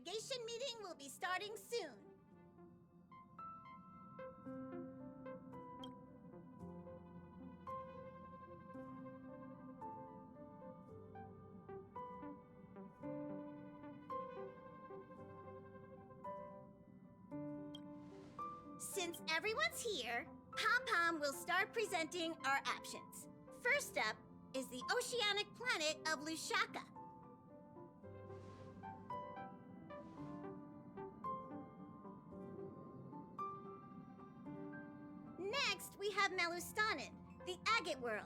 investigation meeting will be starting soon. Since everyone's here, Pom-Pom will start presenting our options. First up is the oceanic planet of Lushaka. Next, we have Malustanin, the agate world.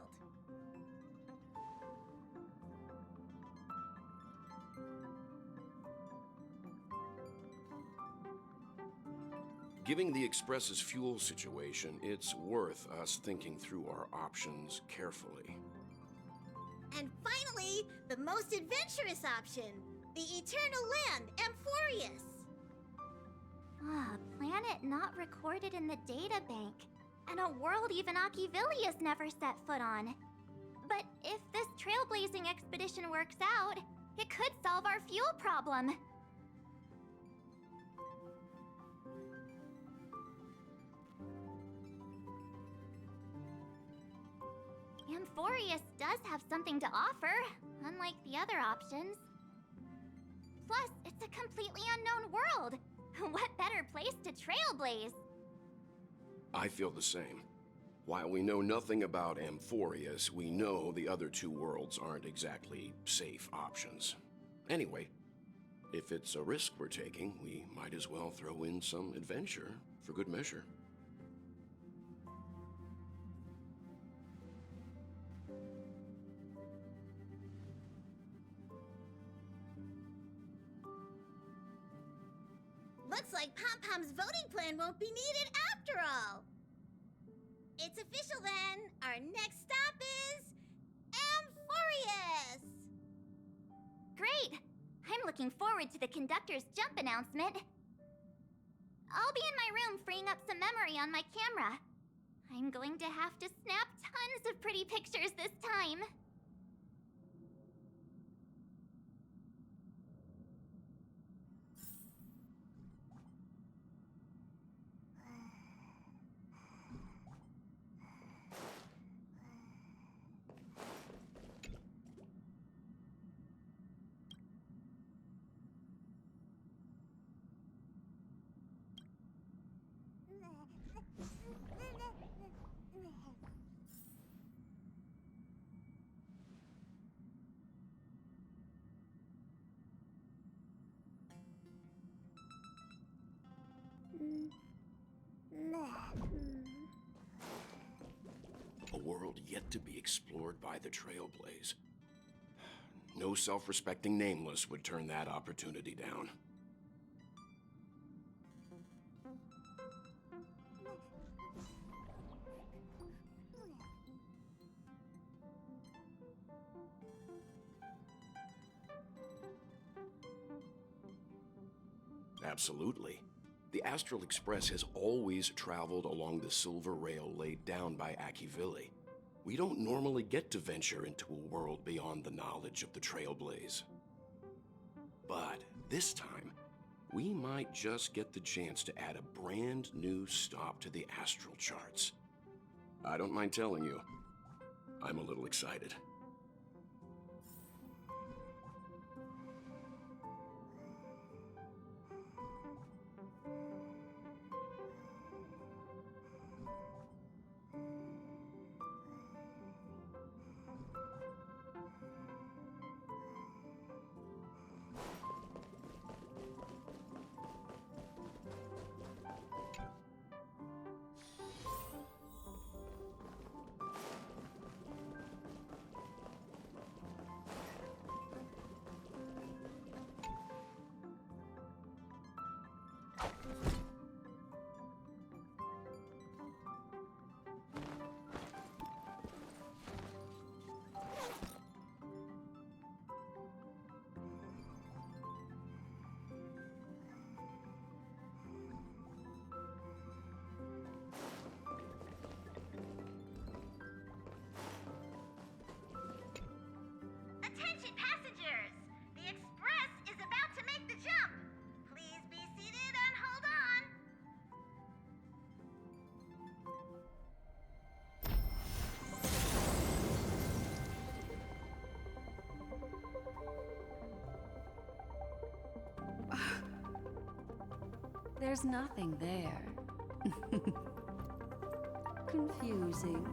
Given the Express's fuel situation, it's worth us thinking through our options carefully. And finally, the most adventurous option, the eternal land, Amphorius. Ah, a planet not recorded in the databank, and a world even Achivilius never set foot on. But if this trailblazing expedition works out, it could solve our fuel problem. Amphorius does have something to offer, unlike the other options. Plus, it's a completely unknown world. What better place to trailblaze? I feel the same. While we know nothing about Amphorius, we know the other two worlds aren't exactly safe options. Anyway, if it's a risk we're taking, we might as well throw in some adventure for good measure. Looks like Pom-Pom's voting plan won't be needed after all. It's official then. Our next stop is Amphorius! Great! I'm looking forward to the conductor's jump announcement. I'll be in my room freeing up some memory on my camera. I'm going to have to snap tons of pretty pictures this time. A world yet to be explored by the Trailblaze. No self-respecting nameless would turn that opportunity down. Absolutely. The Astral Express has always traveled along the silver rail laid down by Achivili. We don't normally get to venture into a world beyond the knowledge of the Trailblaze. But this time, we might just get the chance to add a brand new stop to the astral charts. I don't mind telling you, I'm a little excited. There's nothing there. Confusing.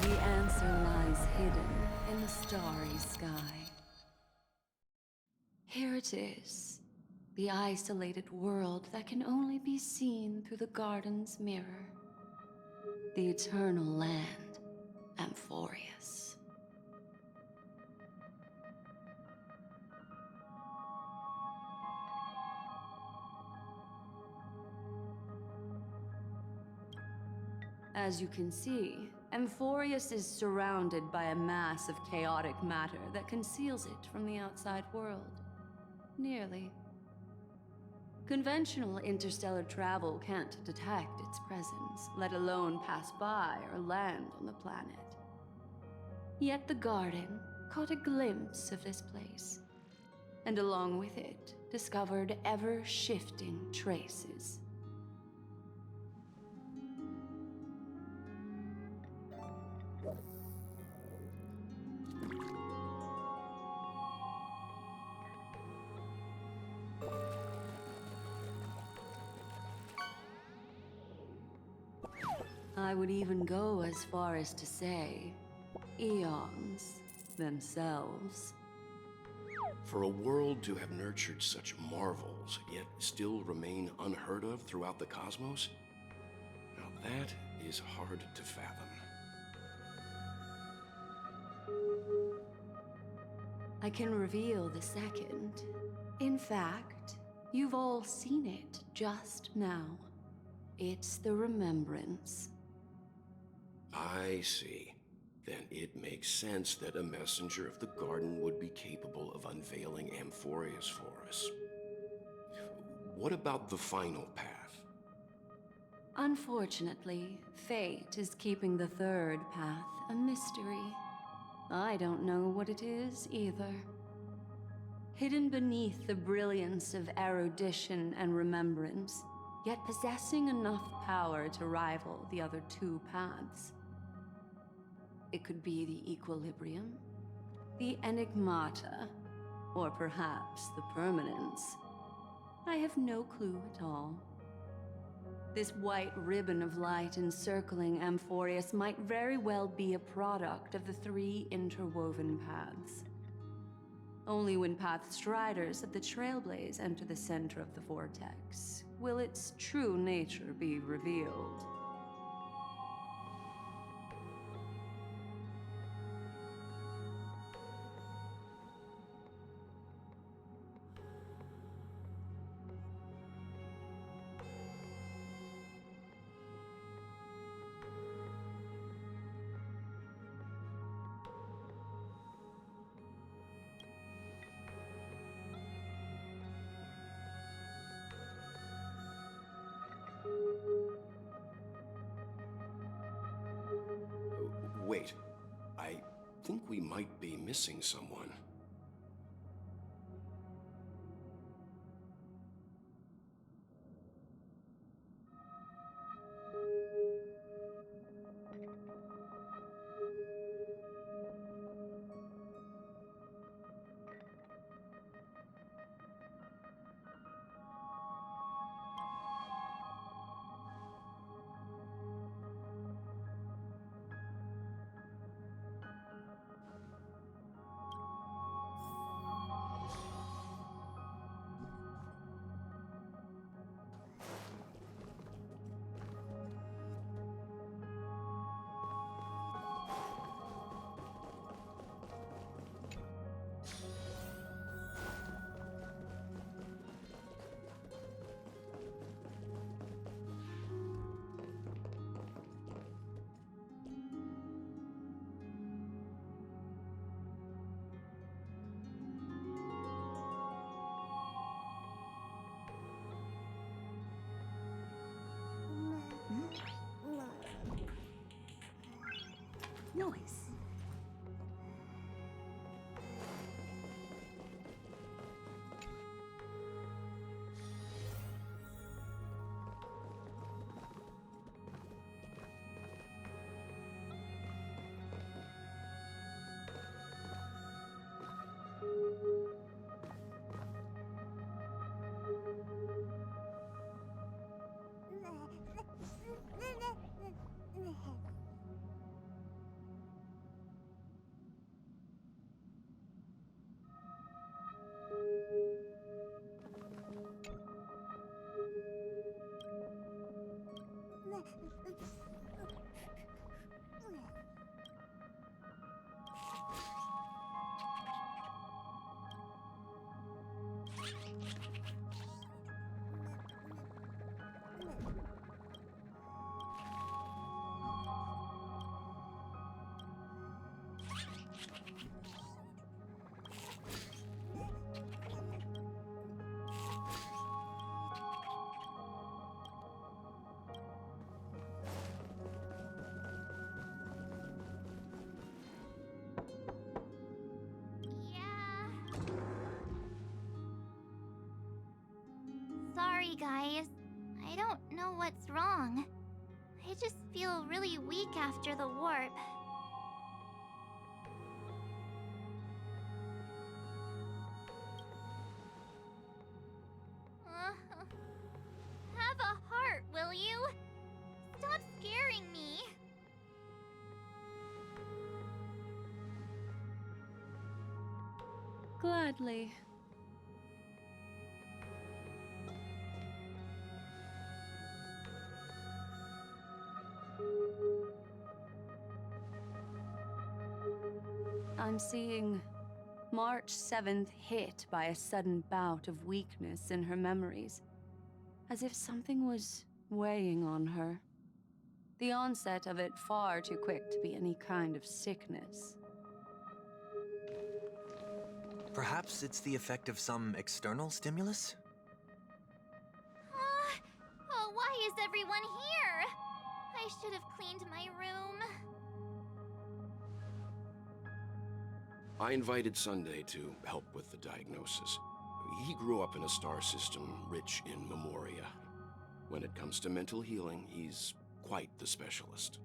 The answer lies hidden in the starry sky. Here it is, the isolated world that can only be seen through the garden's mirror. The eternal land, Amphorius. As you can see, Amphorius is surrounded by a mass of chaotic matter that conceals it from the outside world. Nearly. Conventional interstellar travel can't detect its presence, let alone pass by or land on the planet. Yet the garden caught a glimpse of this place, and along with it, discovered ever-shifting traces. I would even go as far as to say, eons themselves. For a world to have nurtured such marvels, yet still remain unheard of throughout the cosmos? Now that is hard to fathom. I can reveal the second. In fact, you've all seen it just now. It's the remembrance. I see. Then it makes sense that a messenger of the garden would be capable of unveiling Amphorius for us. What about the final path? Unfortunately, fate is keeping the third path a mystery. I don't know what it is either. Hidden beneath the brilliance of erudition and remembrance, yet possessing enough power to rival the other two paths. It could be the equilibrium, the enigmata, or perhaps the permanence. I have no clue at all. This white ribbon of light encircling Amphorius might very well be a product of the three interwoven paths. Only when path striders of the Trailblaze enter the center of the vortex will its true nature be revealed. Wait, I think we might be missing someone. Noise. sorry, guys. I don't know what's wrong. I just feel really weak after the warp. Have a heart, will you? Stop scaring me. Gladly. I'm seeing March 7th hit by a sudden bout of weakness in her memories, as if something was weighing on her. The onset of it far too quick to be any kind of sickness. Perhaps it's the effect of some external stimulus? Oh, why is everyone here? I should have cleaned my room. I invited Sunday to help with the diagnosis. He grew up in a star system rich in memoria. When it comes to mental healing, he's quite the specialist.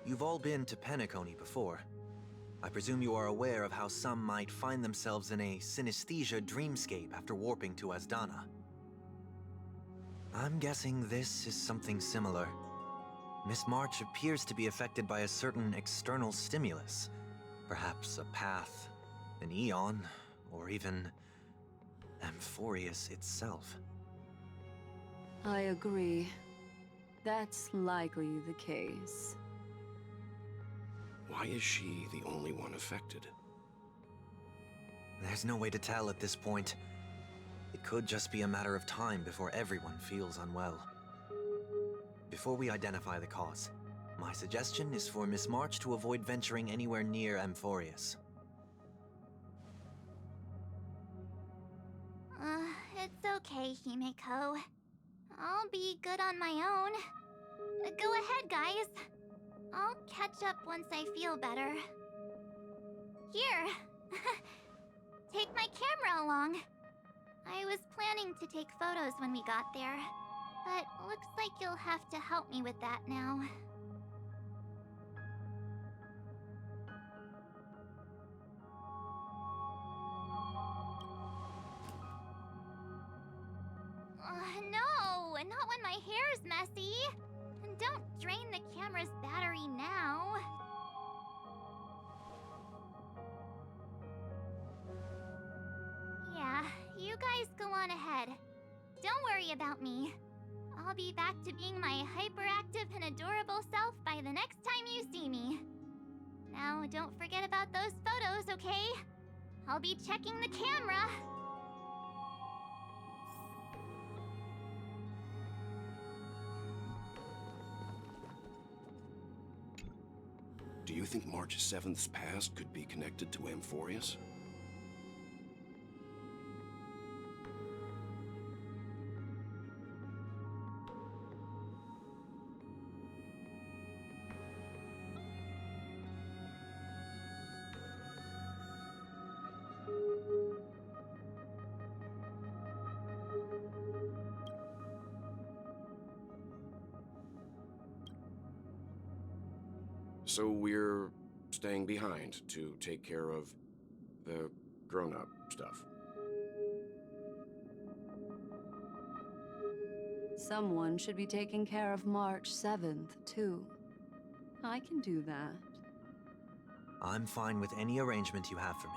You've all been to Penacony before. I presume you are aware of how some might find themselves in a synesthesia dreamscape after warping to Asdana. I'm guessing this is something similar. Miss March appears to be affected by a certain external stimulus. Perhaps a path, an eon, or even Amphorius itself. I agree. That's likely the case. Why is she the only one affected? There's no way to tell at this point. It could just be a matter of time before everyone feels unwell. Before we identify the cause, my suggestion is for Miss March to avoid venturing anywhere near Amphorius. It's okay, Himeko. I'll be good on my own. Go ahead, guys. I'll catch up once I feel better. Here! Take my camera along. I was planning to take photos when we got there, but looks like you'll have to help me with that now. No! Not when my hair's messy! Don't drain the camera's battery now. Yeah, you guys go on ahead. Don't worry about me. I'll be back to being my hyperactive and adorable self by the next time you see me. Now, don't forget about those photos, okay? I'll be checking the camera. Do you think March 7th's past could be connected to Amphorius? So we're staying behind to take care of the grown-up stuff. Someone should be taking care of March 7th, too. I can do that. I'm fine with any arrangement you have for me.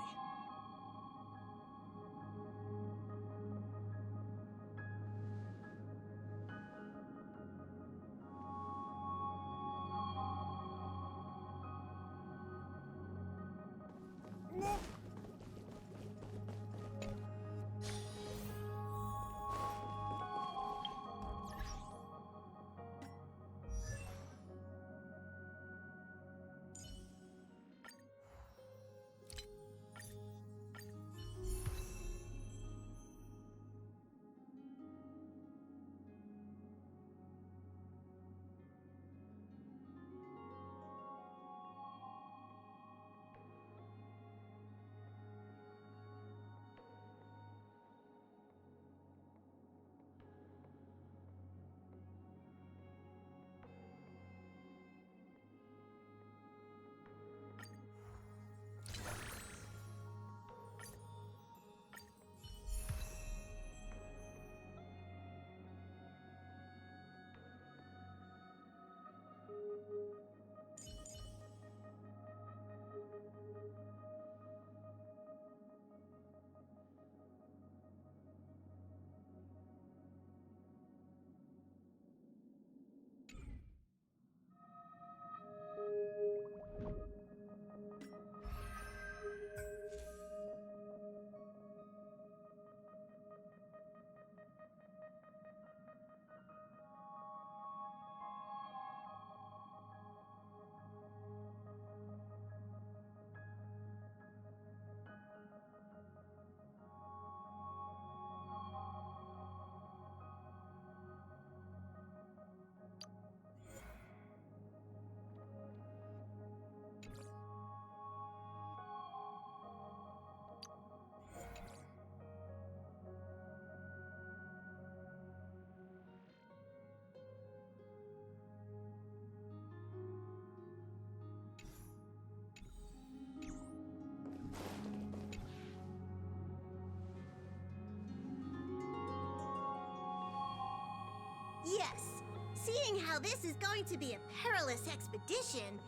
Yes, seeing how this is going to be a perilous expedition,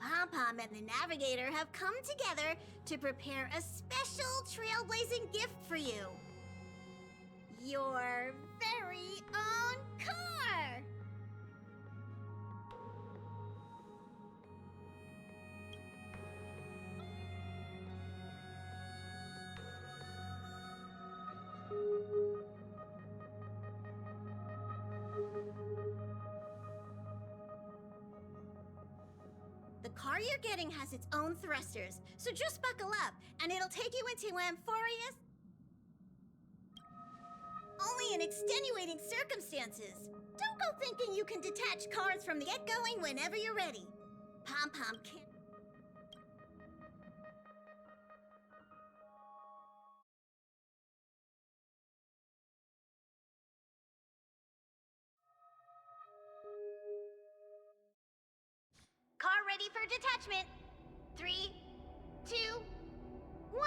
Pom-Pom and the Navigator have come together to prepare a special trailblazing gift for you. Your very own car! The car you're getting has its own thrusters, so just buckle up, and it'll take you into Amphorea's... Only in extenuating circumstances. Don't go thinking you can detach cars from the get-going whenever you're ready. Pom-Pom can't... Car ready for detachment. 3, 2, 1.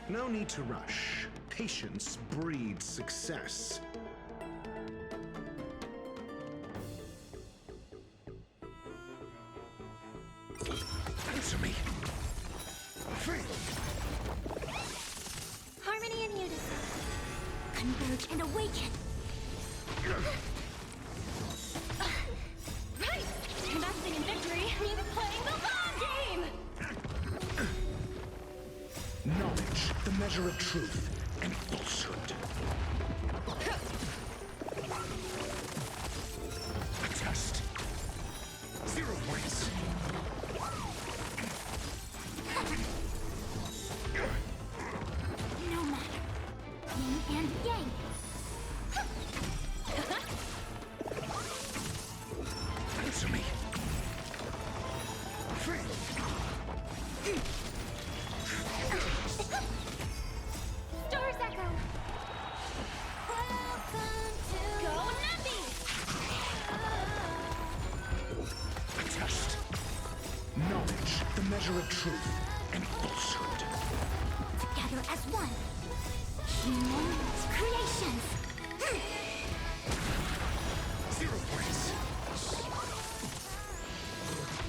No need to rush. Patience breeds success. Answer me! Harmony and unison. Converge and awaken. Right! Investing in victory means playing the long game! Knowledge, the measure of truth and falsehood. A test. 0 points. No matter. Yin and yang. Answer me. Stars echo. Go Nappy! A test. Knowledge, the measure of truth and falsehood. Together as one. Human creations. 0 points.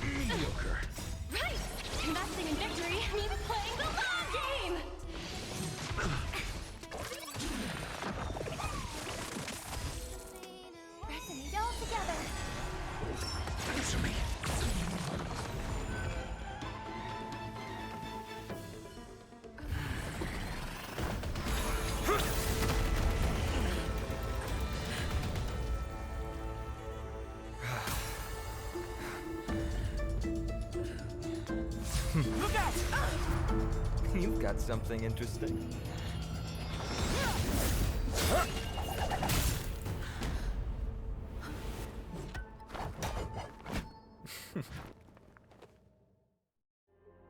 Mediocre. Right! Investing in victory means playing the long game! Resonate all together. Answer me. Look out! You've got something interesting.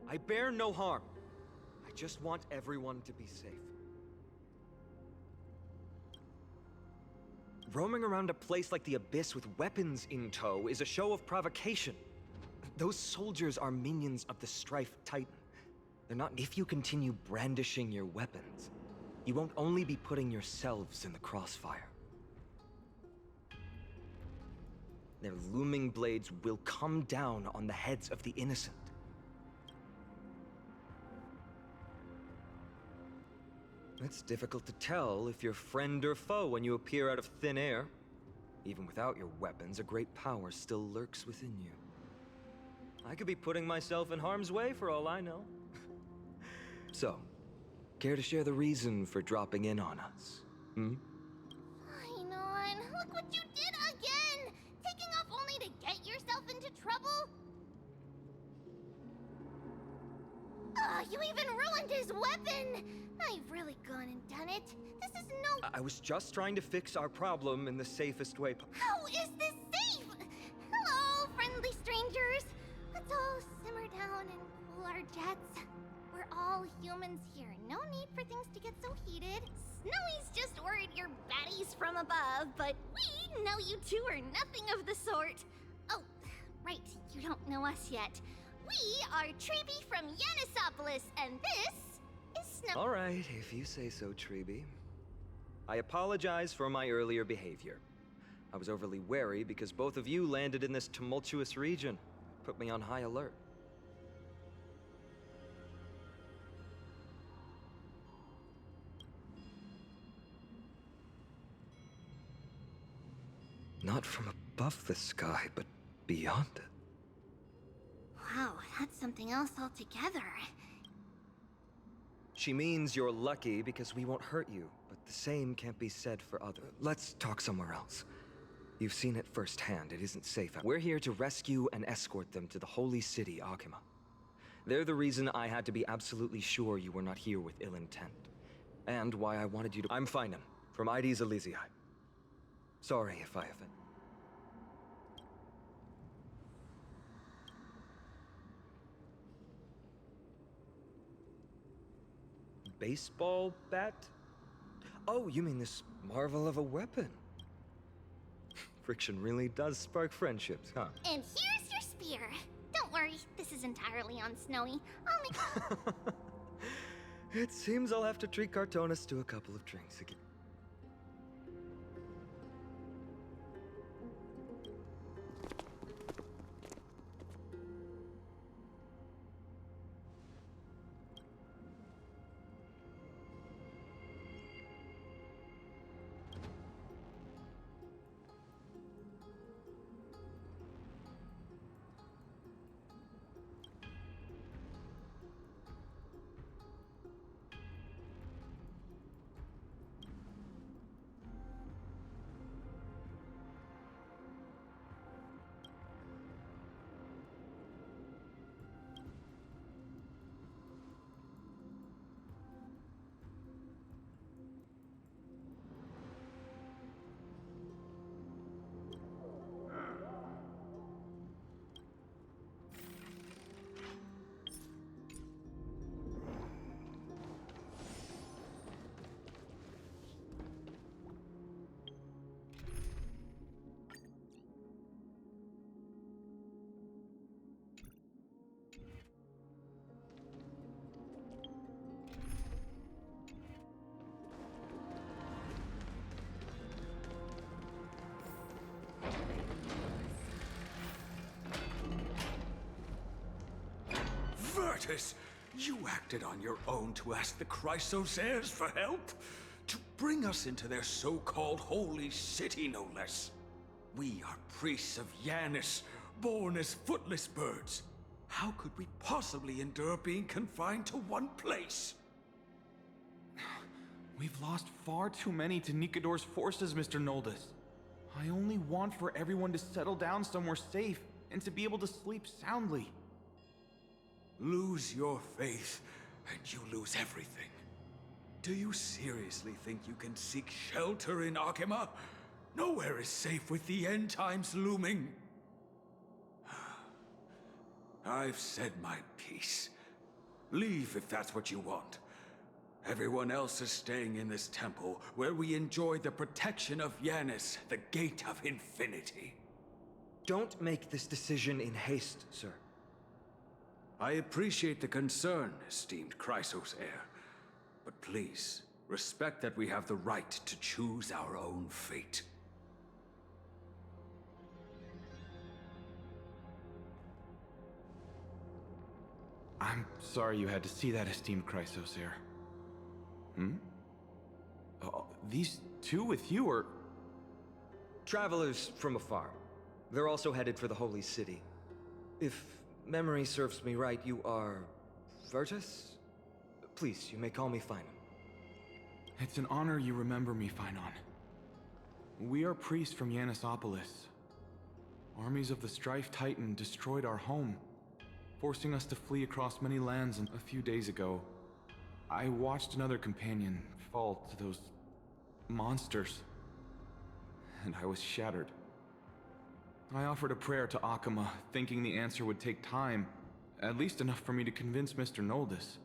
I bear no harm. I just want everyone to be safe. Roaming around a place like the Abyss with weapons in tow is a show of provocation. Those soldiers are minions of the Strife Titan. They're not. If you continue brandishing your weapons, you won't only be putting yourselves in the crossfire. Their looming blades will come down on the heads of the innocent. It's difficult to tell if you're friend or foe when you appear out of thin air. Even without your weapons, a great power still lurks within you. I could be putting myself in harm's way for all I know. So, care to share the reason for dropping in on us? Ainon, look what you did again! Taking off only to get yourself into trouble? You even ruined his weapon! I've really gone and done it. This is no... I was just trying to fix our problem in the safest way. How is this safe? Hello, friendly strangers. Let's all simmer down and cool our jets. We're all humans here. No need for things to get so heated. Snowy's just worried you're baddies from above, but we know you two are nothing of the sort. Oh, right, you don't know us yet. We are Treeby from Yanisopolis, and this is Snow. All right, if you say so, Treeby. I apologize for my earlier behavior. I was overly wary because both of you landed in this tumultuous region. Put me on high alert. Not from above the sky, but beyond it. Wow, that's something else altogether. She means you're lucky because we won't hurt you, but the same can't be said for others. Let's talk somewhere else. You've seen it firsthand. It isn't safe. We're here to rescue and escort them to the holy city, Akima. They're the reason I had to be absolutely sure you were not here with ill intent. And why I wanted you to— I'm Finan, from Ides Elysiae. Sorry if I offend. Baseball bat? Oh, you mean this marvel of a weapon? Friction really does spark friendships, huh? And here's your spear. Don't worry, this is entirely on Snowy. I'll make... It seems I'll have to treat Cartonis to a couple of drinks again. Virtus, you acted on your own to ask the Chrysos heirs for help? To bring us into their so-called holy city, no less. We are priests of Yanis, born as footless birds. How could we possibly endure being confined to one place? We've lost far too many to Nikador's forces, Mr. Noldus. I only want for everyone to settle down somewhere safe and to be able to sleep soundly. Lose your faith, and you lose everything. Do you seriously think you can seek shelter in Akima? Nowhere is safe with the end times looming. I've said my piece. Leave if that's what you want. Everyone else is staying in this temple, where we enjoy the protection of Yanis, the Gate of Infinity. Don't make this decision in haste, sir. I appreciate the concern, esteemed Chrysos heir. But please, respect that we have the right to choose our own fate. I'm sorry you had to see that, esteemed Chrysos heir. These two with you are... Travelers from afar. They're also headed for the Holy City. If memory serves me right, you are... Virtus? Please, you may call me Finon. It's an honor you remember me, Finon. We are priests from Yanisopolis. Armies of the Strife Titan destroyed our home, forcing us to flee across many lands, and a few days ago, I watched another companion fall to those monsters, and I was shattered. I offered a prayer to Akima, thinking the answer would take time, at least enough for me to convince Mr. Noldus.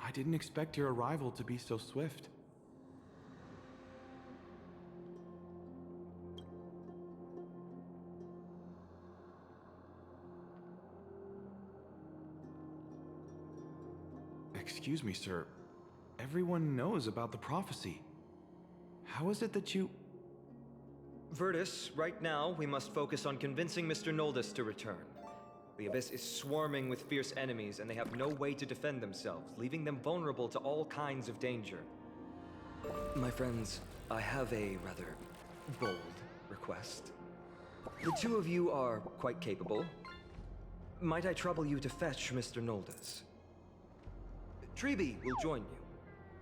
I didn't expect your arrival to be so swift. Excuse me, sir. Everyone knows about the prophecy. How is it that you... Virtus, right now, we must focus on convincing Mr. Noldus to return. The Abyss is swarming with fierce enemies, and they have no way to defend themselves, leaving them vulnerable to all kinds of danger. My friends, I have a rather bold request. The two of you are quite capable. Might I trouble you to fetch Mr. Noldus? Treeby will join you.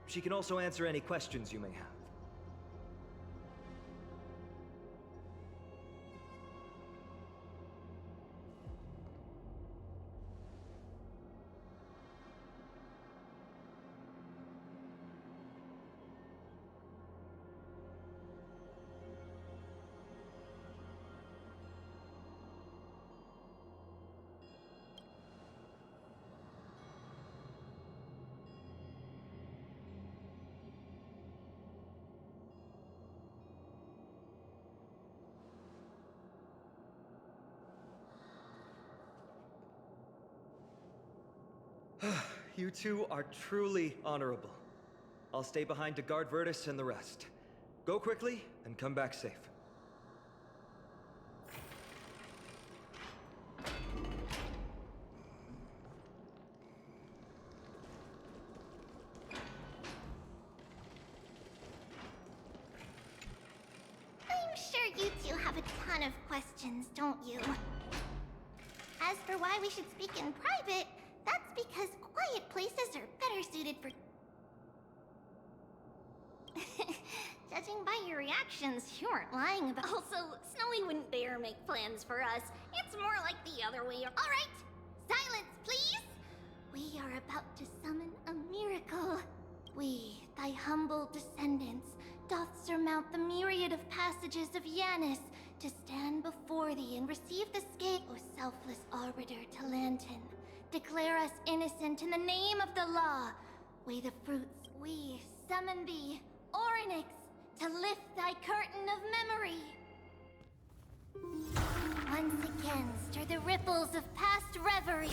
She can also answer any questions you may have. you two are truly honorable. I'll stay behind to guard Virtus and the rest. Go quickly and come back safe. I'm sure you two have a ton of questions, don't you? As for why we should speak in private, that's because quiet places are better suited for... Judging by your reactions, you aren't lying about... Also, Snowy wouldn't dare make plans for us. It's more like the other way. All right, silence, please! We are about to summon a miracle. We, thy humble descendants, doth surmount the myriad of passages of Yanis to stand before thee and receive the scale, O selfless arbiter Talantin. Declare us innocent in the name of the law. Weigh the fruits. We summon thee, Orynyx, to lift thy curtain of memory. Once again, stir the ripples of past reverie.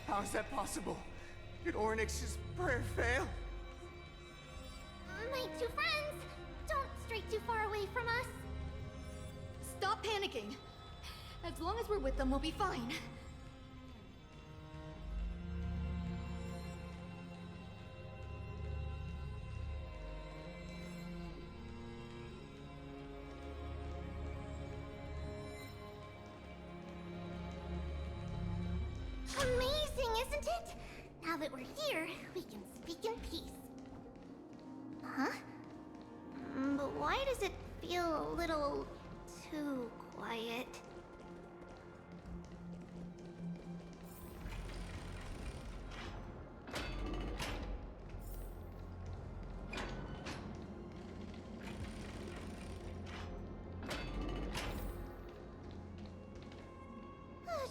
How is that possible? Did Orynyx's prayer fail? My two friends, don't stray too far away from us. Stop panicking. As long as we're with them, we'll be fine. Amazing, isn't it? Now that we're here, we can speak in peace. Huh? But why does it feel a little too quiet?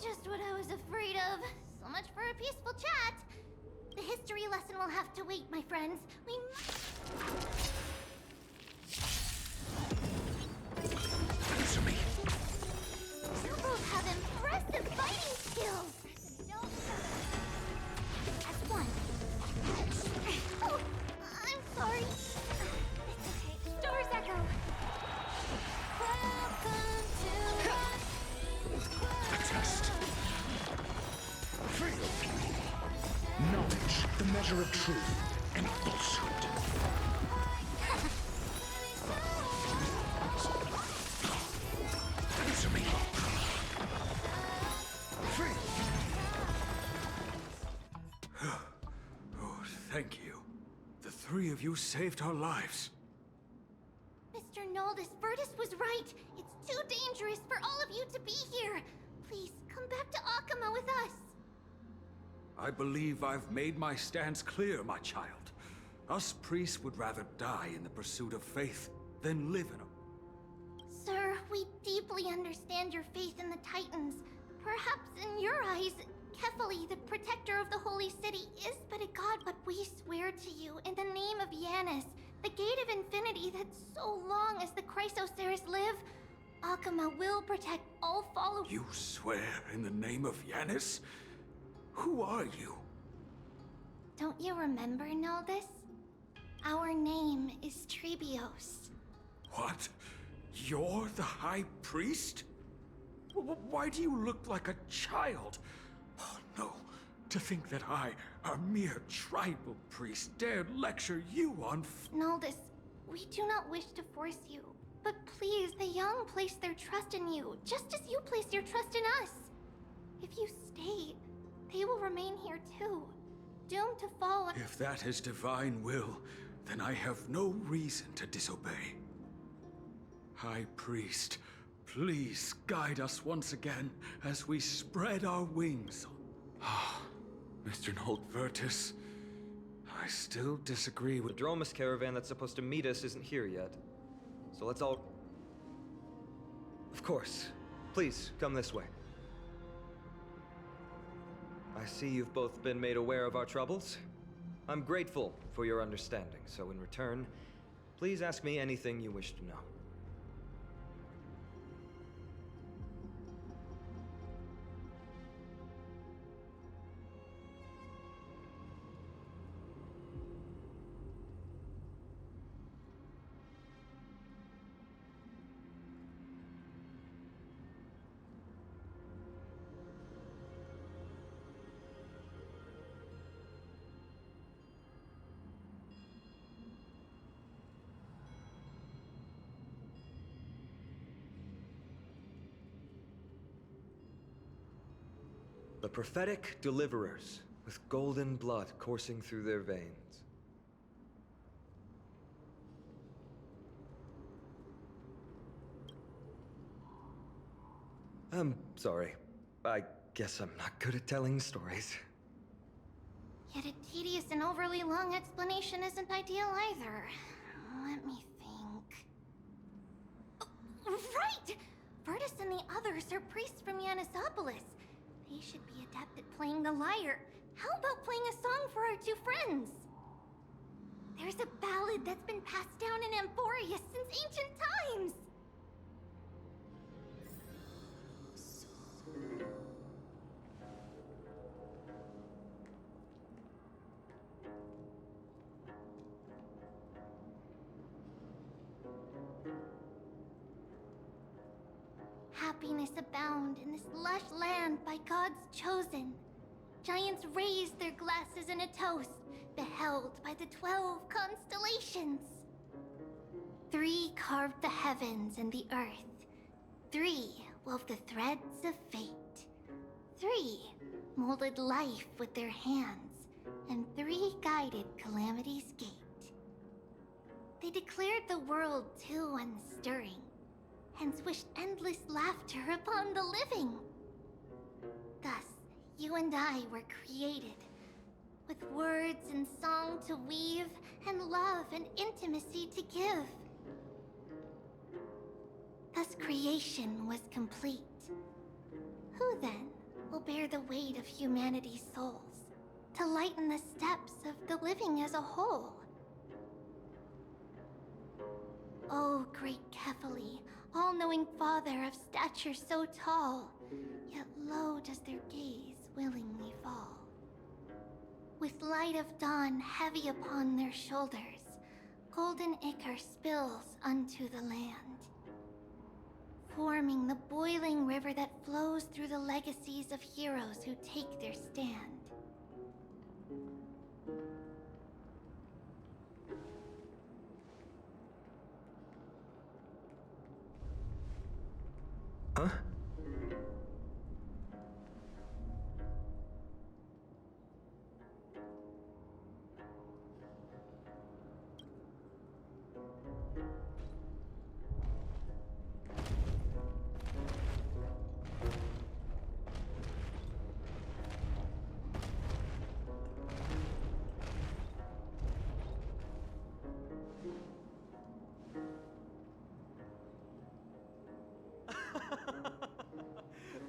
Just what I was afraid of. So much for a peaceful chat. The history lesson will have to wait, my friends. We Answer me. You both have impressive fighting skills. As one. Oh, I'm sorry. It's okay. Stars echo. Welcome to A test. Knowledge, the measure of truth and falsehood. Answer me. Oh, thank you. The three of you saved our lives. Mr. Noldus, Virtus was right. It's too dangerous for all of you to be here. Please, come back to Akama with us. I believe I've made my stance clear, my child. Us priests would rather die in the pursuit of faith than live in a... Sir, we deeply understand your faith in the Titans. Perhaps in your eyes, Kefali, the protector of the Holy City, is but a god, but we swear to you, in the name of Yanis, the Gate of Infinity, that so long as the Chrysoceres live, Akama will protect all followers. You swear in the name of Yanis? Who are you? Don't you remember, Noldus? Our name is Trebios. What? You're the High Priest? Why do you look like a child? Oh no, to think that I, a mere tribal priest, dared lecture you on Noldus, we do not wish to force you, but please, the young place their trust in you, just as you place your trust in us. If you stay, they will remain here too, doomed to fall. If that is divine will, then I have no reason to disobey. High Priest, please guide us once again as we spread our wings. Mr. Nold. Virtus, I still disagree The with... Dromus caravan that's supposed to meet us isn't here yet. So let's all... Of course. Please, come this way. I see you've both been made aware of our troubles. I'm grateful for your understanding, so in return, please ask me anything you wish to know. The prophetic deliverers, with golden blood coursing through their veins. I'm sorry. I guess I'm not good at telling stories. Yet a tedious and overly long explanation isn't ideal either. Let me think. Oh, right! Virtus and the others are priests from Yanisopolis. They should be adept at playing the lyre. How about playing a song for our two friends? There's a ballad that's been passed down in Amphoria since ancient times! Happiness abound in this lush land by God's chosen. Giants raise their glasses in a toast, beheld by the 12 constellations. 3 carved the heavens and the earth. 3 wove the threads of fate. 3 molded life with their hands, and 3 guided calamity's gate. They declared the world too unstirring, hence wished endless laughter upon the living. Thus, you and I were created, with words and song to weave, and love and intimacy to give. Thus creation was complete. Who then will bear the weight of humanity's souls, to lighten the steps of the living as a whole? O great Kephali, all-knowing father of stature so tall, yet low does their gaze willingly fall. With light of dawn heavy upon their shoulders, golden ichor spills unto the land, forming the boiling river that flows through the legacies of heroes who take their stand. Huh?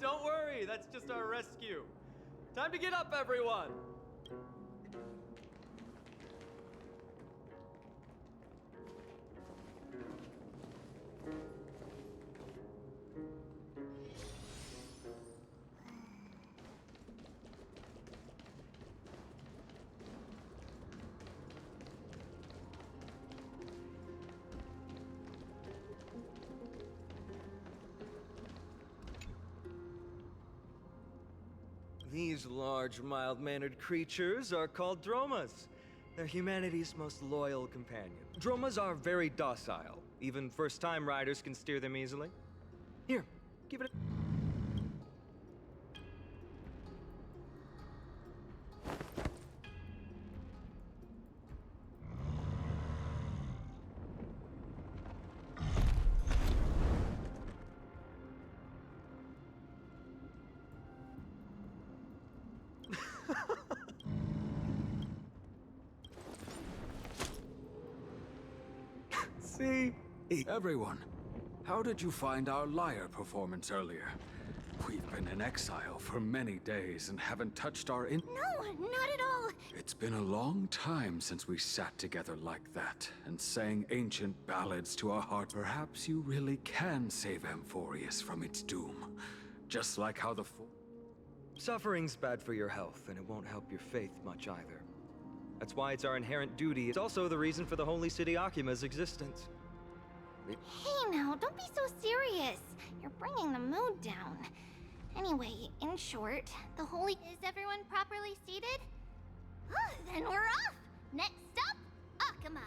Don't worry, that's just our rescue. Time to get up, everyone! These large, mild-mannered creatures are called dromas. They're humanity's most loyal companion. Dromas are very docile. Even first-time riders can steer them easily. Here, give it a... See? Everyone, how did you find our lyre performance earlier? We've been in exile for many days and haven't touched our No, not at all. It's been a long time since we sat together like that and sang ancient ballads to our heart. Perhaps you really can save Amphorius from its doom. Just like how the Suffering's bad for your health, and it won't help your faith much either. That's why it's our inherent duty. It's also the reason for the Holy City Akima's existence. Hey now, don't be so serious. You're bringing the mood down. Anyway, in short, the holy... Is everyone properly seated? Then we're off! Next stop, Akima!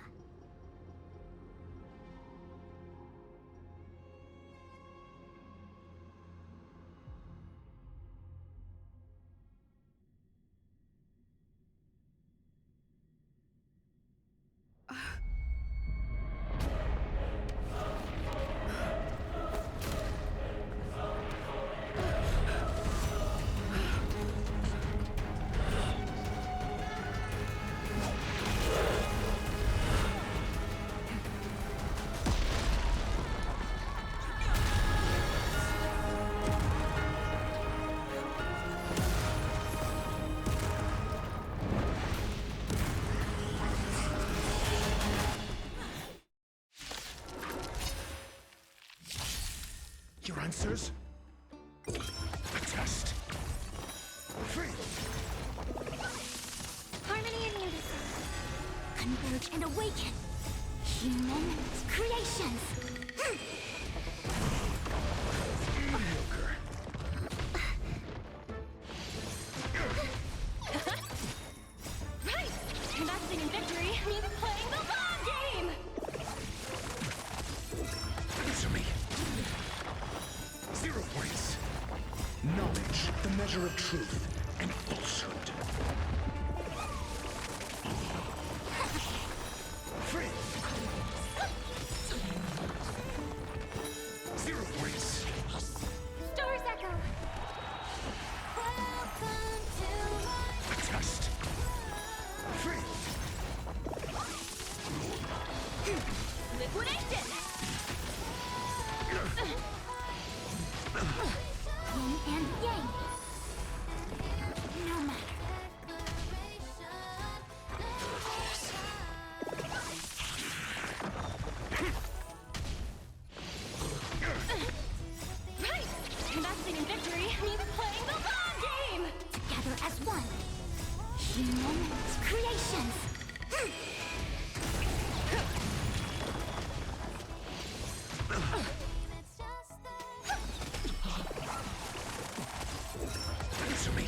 Your answers? A test. Free! Harmony and unison. Converge and awaken. Human creations. Mediocre. Right! Investing in victory means playing the long game! Answer me. 0 points. Knowledge, the measure of truth and falsehood. Free. 0 points. Stars echo. Welcome to A test. Free. liquidation! Yin and yang. No matter. Right! Investing in victory means playing the long game! Together as one. Human creations. Answer me.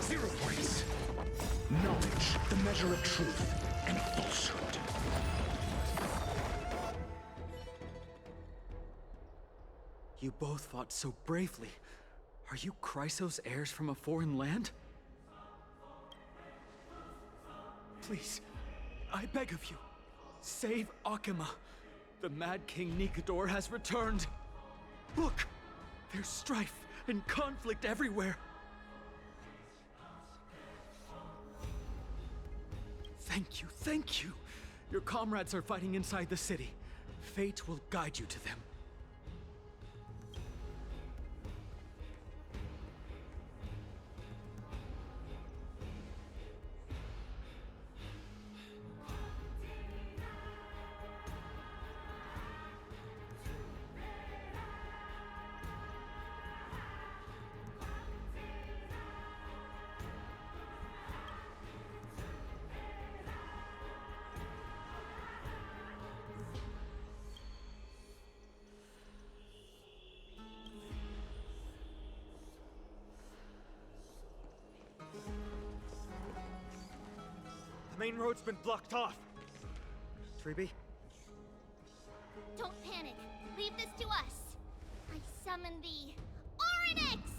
0 points. Knowledge, the measure of truth and falsehood. You both fought so bravely. Are you Chrysos heirs from a foreign land? Please, I beg of you, save Akima. The Mad King Nikador has returned. Look, there's strife and conflict everywhere. Thank you, thank you. Your comrades are fighting inside the city. Fate will guide you to them. The main road's been blocked off. Treeby? Don't panic. Leave this to us. I summon the Oryx!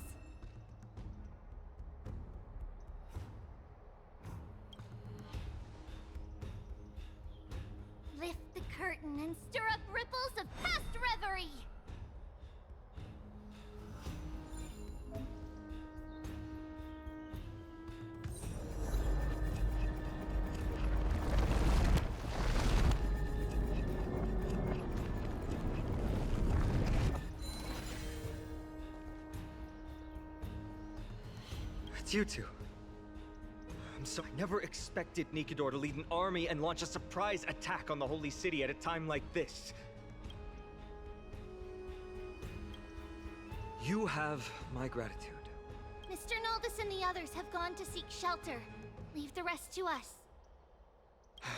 Lift the curtain and stir up ripples of past reverie. It's you two. I'm sorry. I never expected Nikador to lead an army and launch a surprise attack on the Holy City at a time like this. You have my gratitude. Mr. Noldus and the others have gone to seek shelter. Leave the rest to us.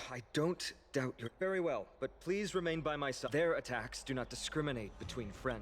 I don't doubt you. Very well, but please remain by my side. Their attacks do not discriminate between friend.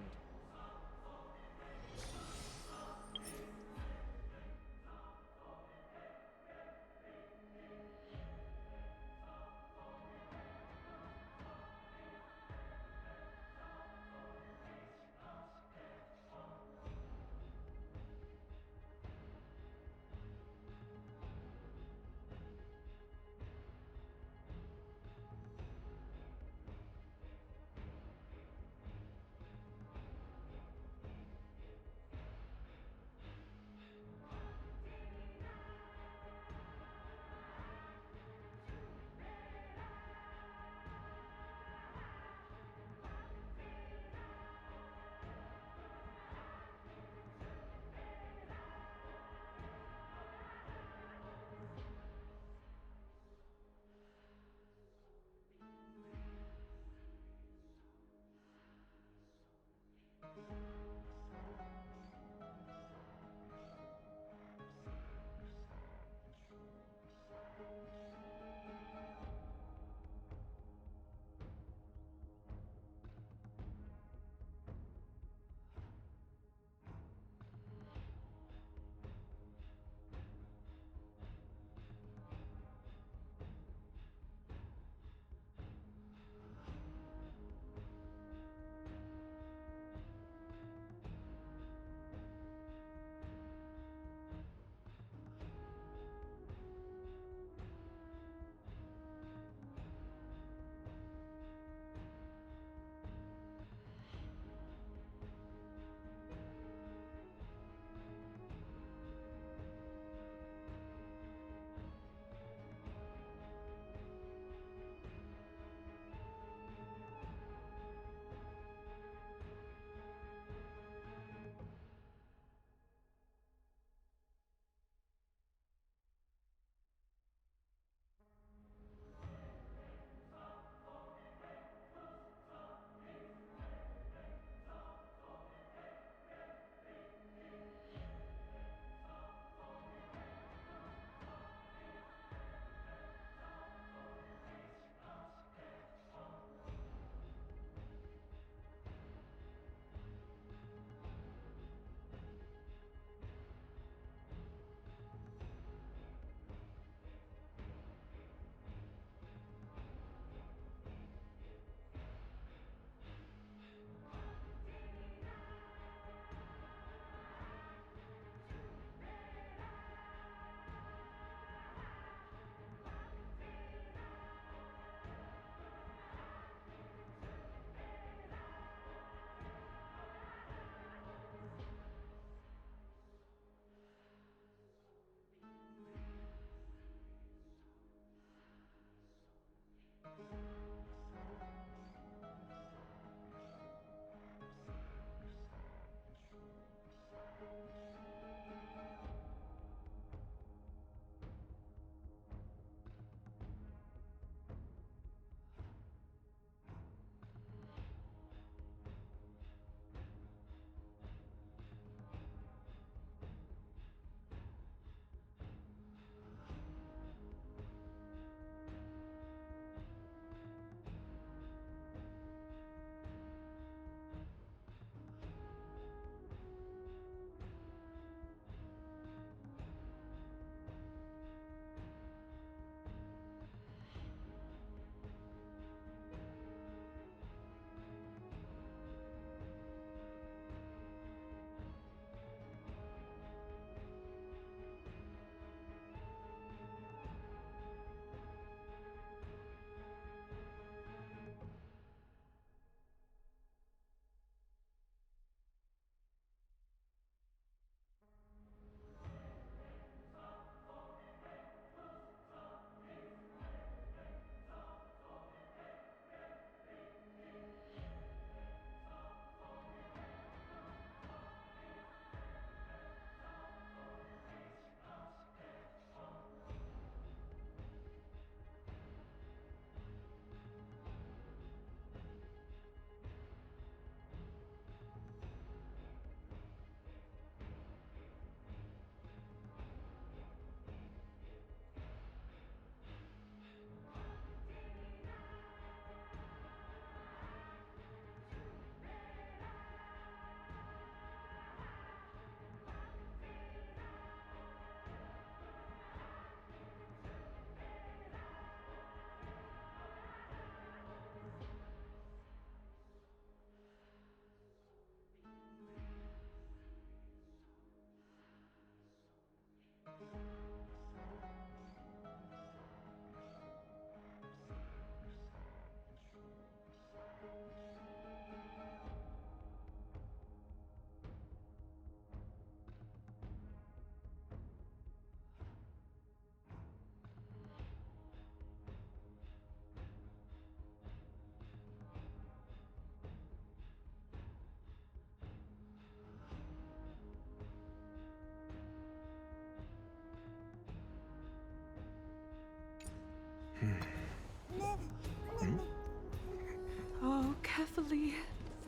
Oh, Kefali,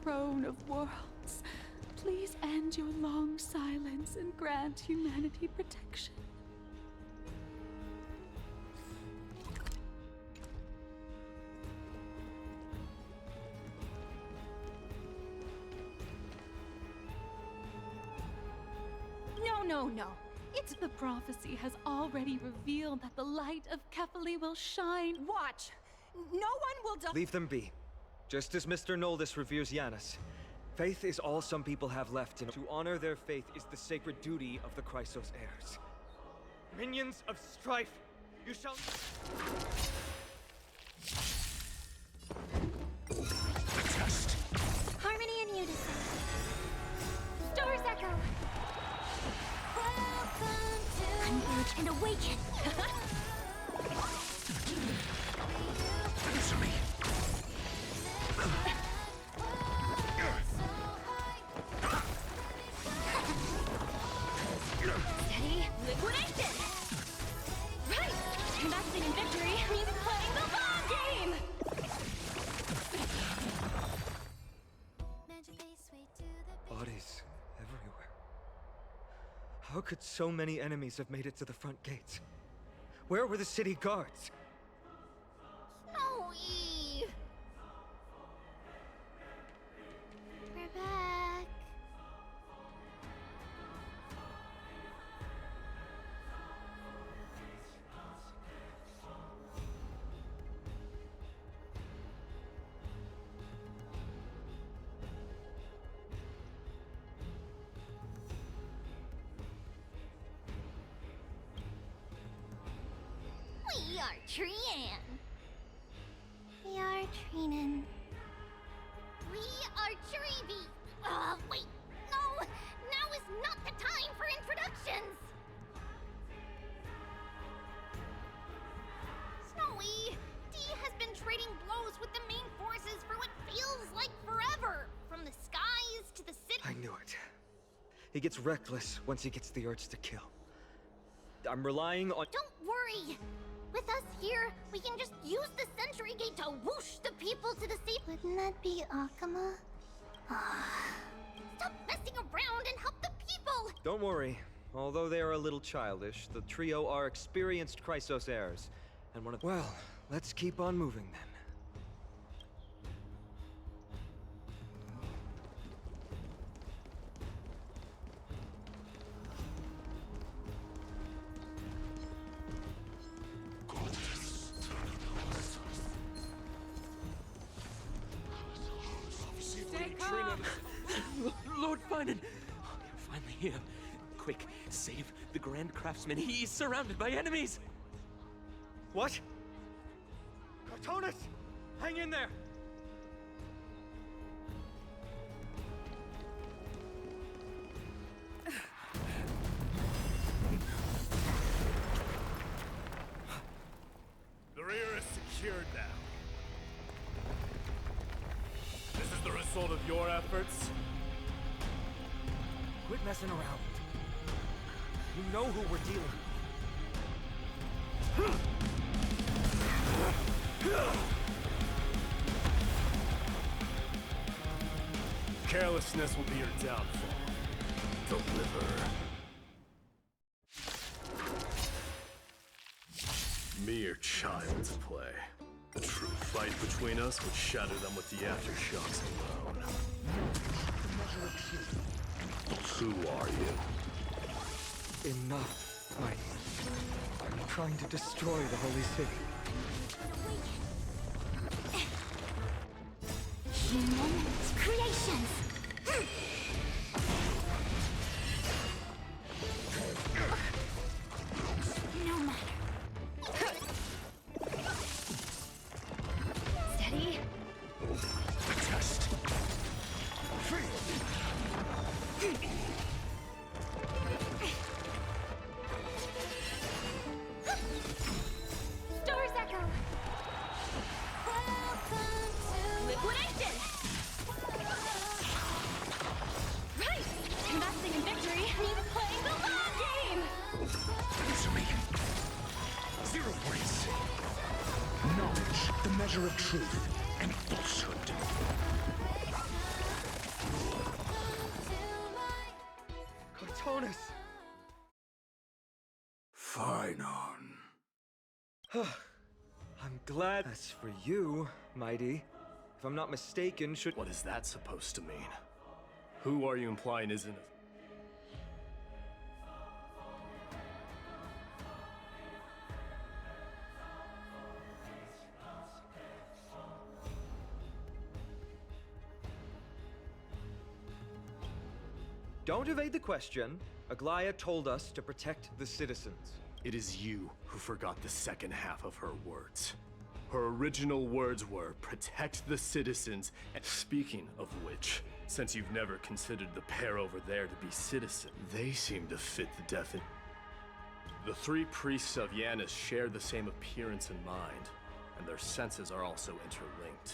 throne of worlds, please end your long silence and grant humanity protection. No. The prophecy has already revealed that the light of Kefali will shine. Watch! No one will Leave them be. Just as Mr. Noldus reveres Yanis, faith is all some people have left, and to honor their faith is the sacred duty of the Chrysos heirs. Minions of strife, you shall... Test. Harmony and unison. Stars echo. Converge and awaken. Answer me. Steady. Liquidation. Right. Investing in victory means playing the long game. Bodies everywhere. How could so many enemies have made it to the front gates? Where were the city guards? Snowy! We're back. We are Trian. We are Trinan. We are Treevy. Wait. No! Now is not the time for introductions! Snowy, D has been trading blows with the main forces for what feels like forever. From the skies to the city. I knew it. He gets reckless once he gets the urge to kill. I'm relying on... Don't worry! With us here, we can just use the Sentry Gate to whoosh the people to the sea. Wouldn't that be Akama? Stop messing around and help the people! Don't worry. Although they are a little childish, the trio are experienced Chrysos heirs. And one of... Well, let's keep on moving then. Lord Finan! You're finally here. Quick, save the Grand Craftsman. He is surrounded by enemies! What? Cartonus! Hang in there! The rear is secured now. This is the result of your efforts? Quit messing around. You know who we're dealing with. Carelessness will be your downfall. Deliver. Mere child's play. A true fight between us would shatter them with the aftershocks alone. Who are you? Enough, Mike. Are you trying to destroy the Holy City? Human creations! No matter. Steady. Test. Stars Knowledge, the measure of truth and falsehood. Cortonus! Phynon. I'm glad. As for you, Mighty, if I'm not mistaken, should— What is that supposed to mean? Who are you implying isn't it? Don't evade the question. Aglaia told us to protect the citizens. It is you who forgot the second half of her words. Her original words were, protect the citizens, and speaking of which, since you've never considered the pair over there to be citizen, they seem to fit the definition. The three priests of Yanis share the same appearance and mind, and their senses are also interlinked.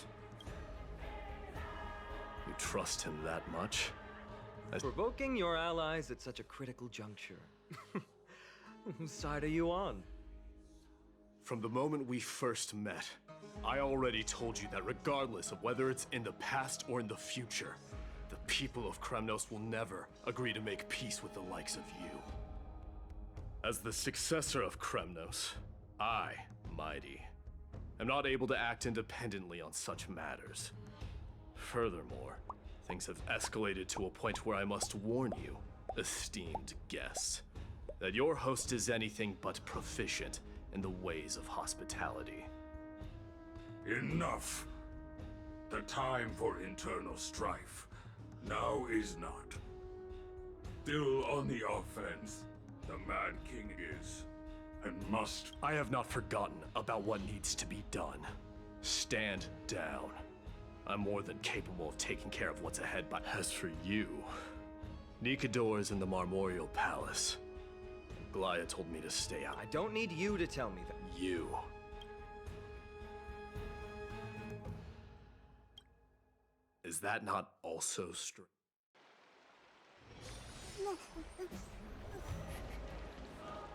You trust him that much? Provoking your allies at such a critical juncture. Whose side are you on? From the moment we first met, I already told you that regardless of whether it's in the past or in the future, the people of Kremnos will never agree to make peace with the likes of you. As the successor of Kremnos, I, Mighty, am not able to act independently on such matters. Furthermore, things have escalated to a point where I must warn you, esteemed guests, that your host is anything but proficient in the ways of hospitality. Enough. The time for internal strife now is not. Still on the offense, the Mad King is, and must. I have not forgotten about what needs to be done. Stand down. I'm more than capable of taking care of what's ahead, but as for you, Nikador is in the Marmorial Palace. Aglaia told me to stay out. I don't need you to tell me that. You. Is that not also strange?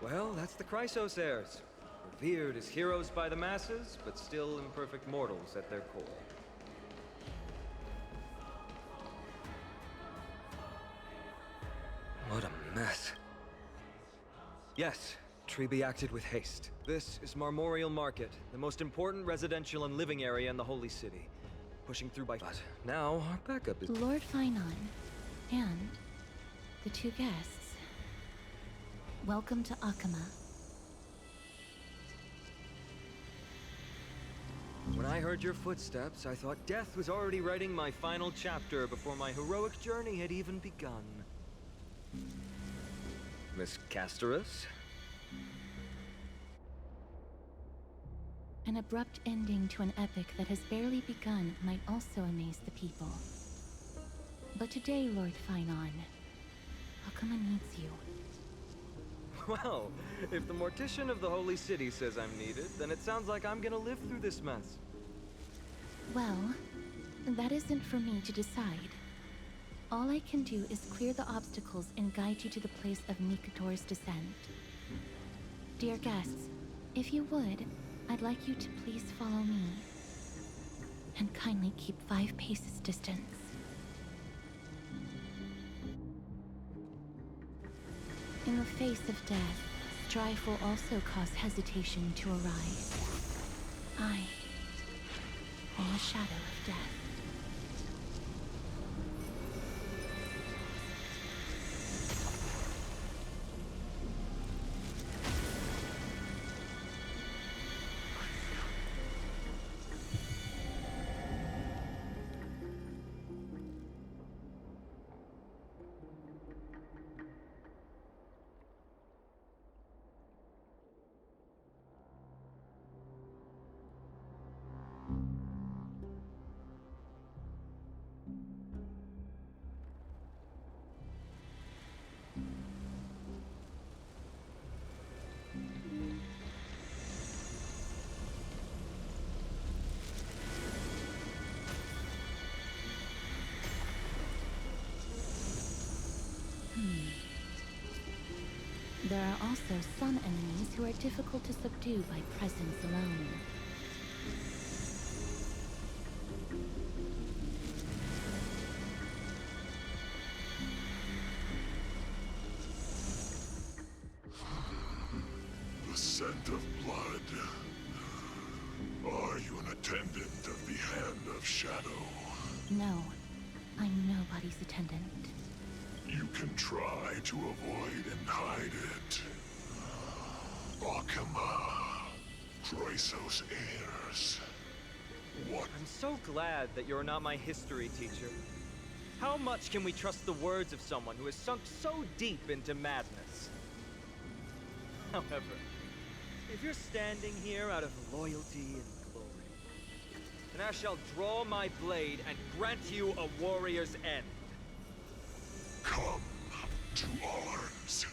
Well, that's the Chrysos heirs. Revered as heroes by the masses, but still imperfect mortals at their core. What a mess. Yes, Treeby acted with haste. This is Marmorial Market, the most important residential and living area in the Holy City. Pushing through by— But now, our backup is— Lord Phynon, and the two guests. Welcome to Akama. When I heard your footsteps, I thought death was already writing my final chapter before my heroic journey had even begun. Miss Castorus? An abrupt ending to an epic that has barely begun might also amaze the people. But today, Lord Phynon, Akama needs you. Well, if the Mortician of the Holy City says I'm needed, then it sounds like I'm gonna live through this mess. Well, that isn't for me to decide. All I can do is clear the obstacles and guide you to the place of Nikador's descent. Dear guests, if you would, I'd like you to please follow me. And kindly keep 5 paces distance. In the face of death, strife will also cause hesitation to arise. I am the shadow of death. There are also some enemies who are difficult to subdue by presence alone. attendant of the Hand of Shadow. No, I'm nobody's attendant. You can try to avoid and hide it. Akama, Chrysos heirs. What? I'm so glad that you're not my history teacher. How much can we trust the words of someone who has sunk so deep into madness? However, if you're standing here out of loyalty and glory, then I shall draw my blade and grant you a warrior's end. Come to arms.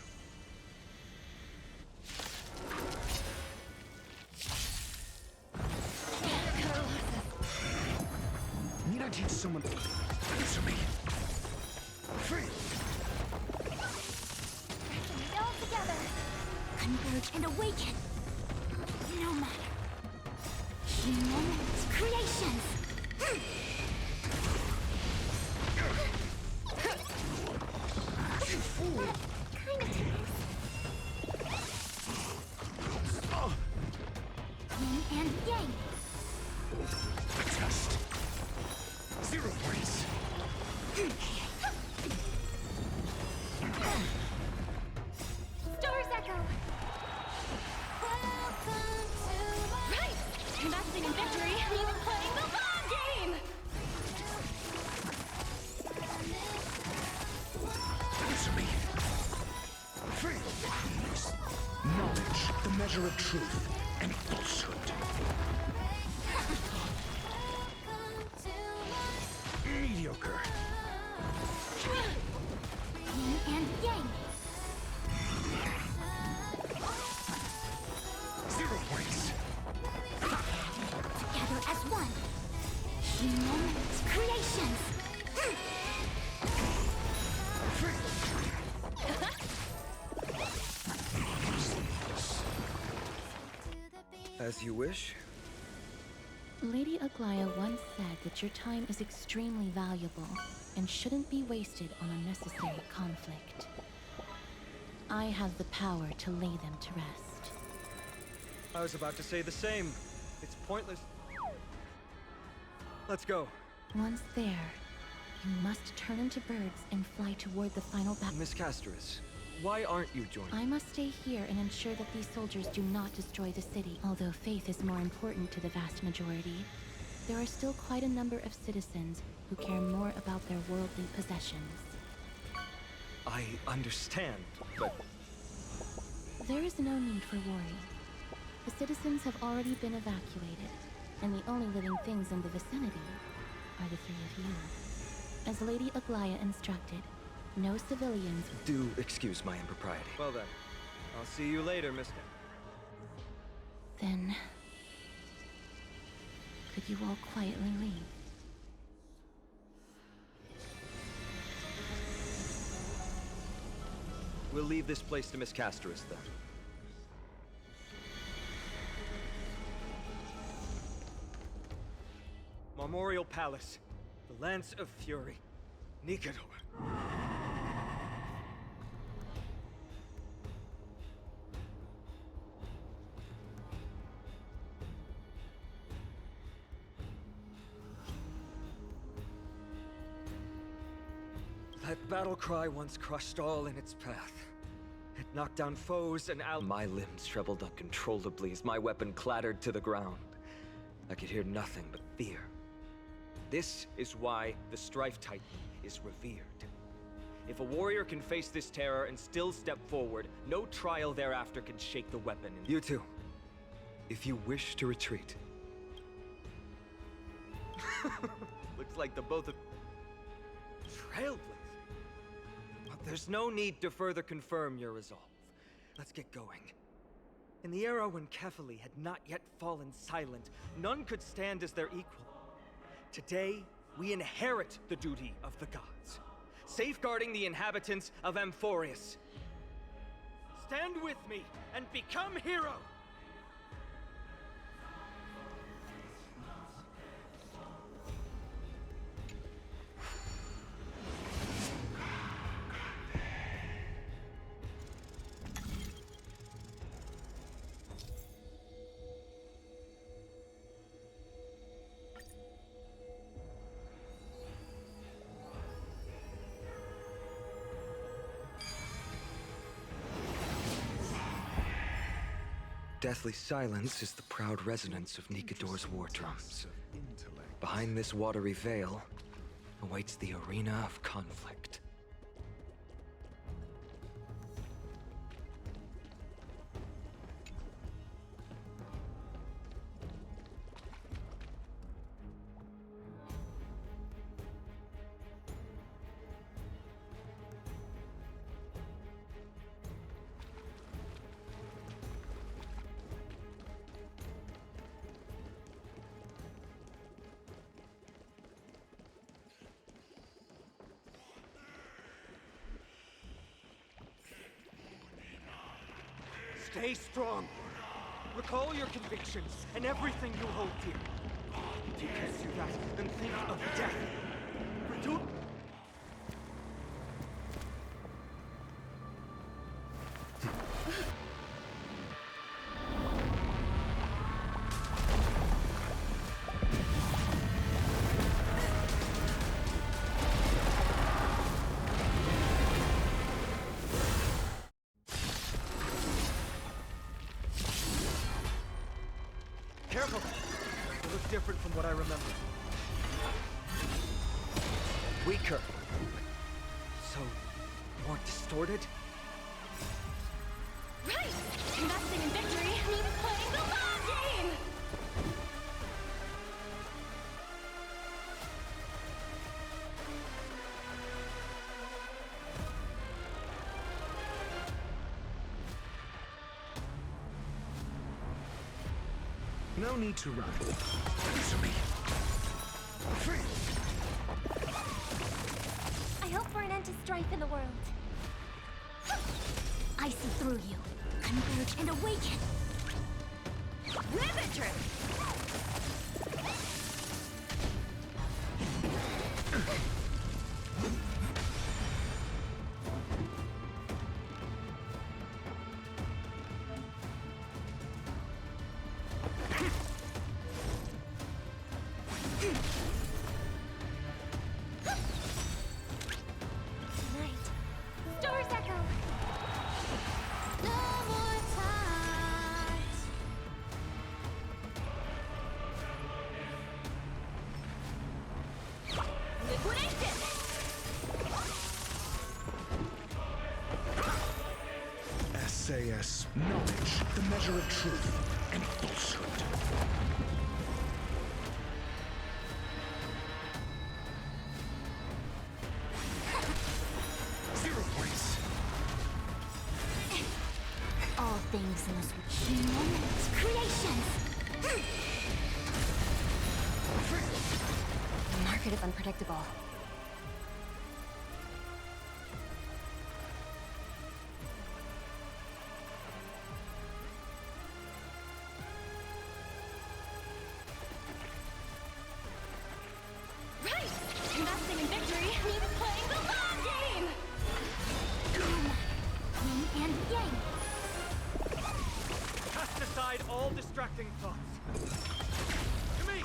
Need I teach someone to answer me? Free! All together. Converge and awaken. No matter. Humans, creations. You fool! Kind of Yin and yang. A test. 0 points. Stars echo. Right. Investing in victory means playing the long game. Answer me. Free! Knowledge, the measure of truth and falsehood. Mediocre. Yin and yang. 0 points. Together as one. Humans, creations. As you wish. Lady Aglaya once said that your time is extremely valuable and shouldn't be wasted on unnecessary conflict. I have the power to lay them to rest. I was about to say the same. It's pointless. Let's go. Once there, you must turn into birds and fly toward the final battle. Miss Castoris, why aren't you joining? I must stay here and ensure that these soldiers do not destroy the city. Although faith is more important to the vast majority, there are still quite a number of citizens who care more about their worldly possessions. I understand, but... There is no need for worry. The citizens have already been evacuated, and the only living things in the vicinity are the 3 of you. As Lady Aglaya instructed, no civilians... Do excuse my impropriety. Well then, I'll see you later, mister. Then... could you all quietly leave? We'll leave this place to Miss Castoris, then. Memorial Palace. The Lance of Fury. Nikador. That battle cry once crushed all in its path. It knocked down foes and my limbs trembled uncontrollably as my weapon clattered to the ground. I could hear nothing but fear. This is why the Strife Titan is revered. If a warrior can face this terror and still step forward, no trial thereafter can shake the weapon. You two, if you wish to retreat. Looks like the both of... Trailblazing. But there's no need to further confirm your resolve. Let's get going. In the era when Kefali had not yet fallen silent, none could stand as their equal. Today, we inherit the duty of the gods, safeguarding the inhabitants of Amphorius. Stand with me and become heroes! deathly silence is the proud resonance of Nikador's war drums. Behind this watery veil awaits the arena of conflict. Stay strong. Recall your convictions and everything you hold dear. Pursue that and think of death. Return. Careful! You look different from what I remember. Weaker. So, more distorted? Right! Investing in victory means playing the long game! No need to run. Answer me. I hope for an end to strife in the world. I see through you. Converge and awaken. Ravager! Stars echo. No more times. Liquidation! SAS, knowledge, the measure of truth and falsehood. All things must be moments, creations. The market is unpredictable. Right! Investing in victory means playing the long game! Yin and yang. Cast aside all distracting thoughts. To me,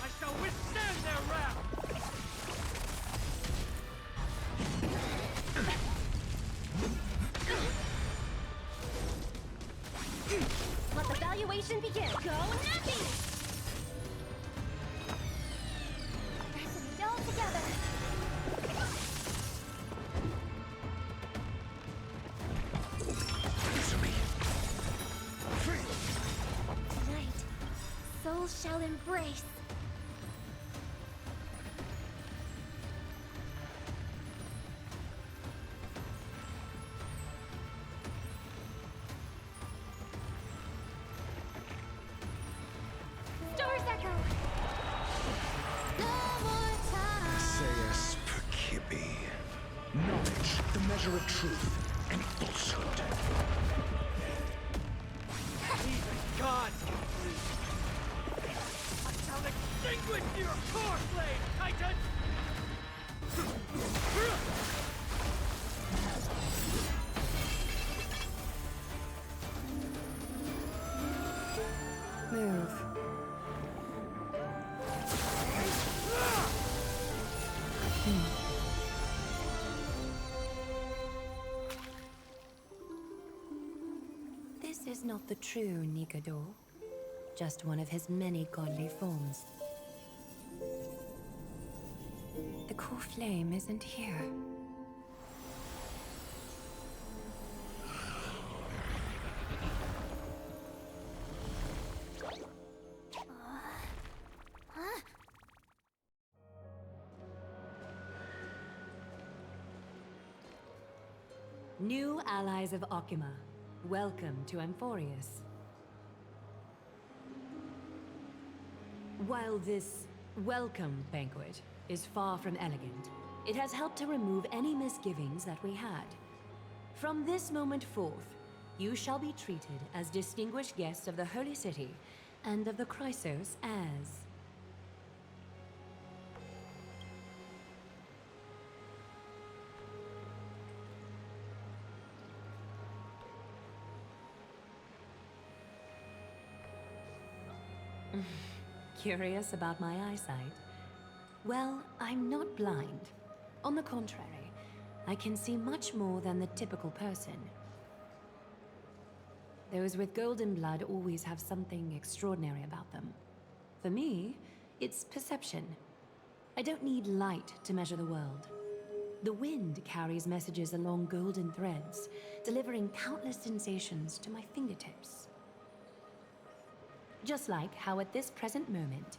I shall withstand their wrath! Let the valuation begin! Go Nappy! Resonate all together. Answer me. Tonight, souls shall embrace. Stars echo. No more time. SAS Perkibi. Knowledge, the measure of truth and falsehood. Even gods can bleed. I shall extinguish your core flame, Titan! Move. This is not the true Nikador, just one of his many godly forms. The core flame isn't here. New allies of Okima, welcome to Amphorius. While this welcome banquet is far from elegant, it has helped to remove any misgivings that we had. From this moment forth, you shall be treated as distinguished guests of the Holy City and of the Chrysos as... Curious about my eyesight? Well, I'm not blind. On the contrary, I can see much more than the typical person. Those with golden blood always have something extraordinary about them. For me, it's perception. I don't need light to measure the world. The wind carries messages along golden threads, delivering countless sensations to my fingertips. Just like how at this present moment,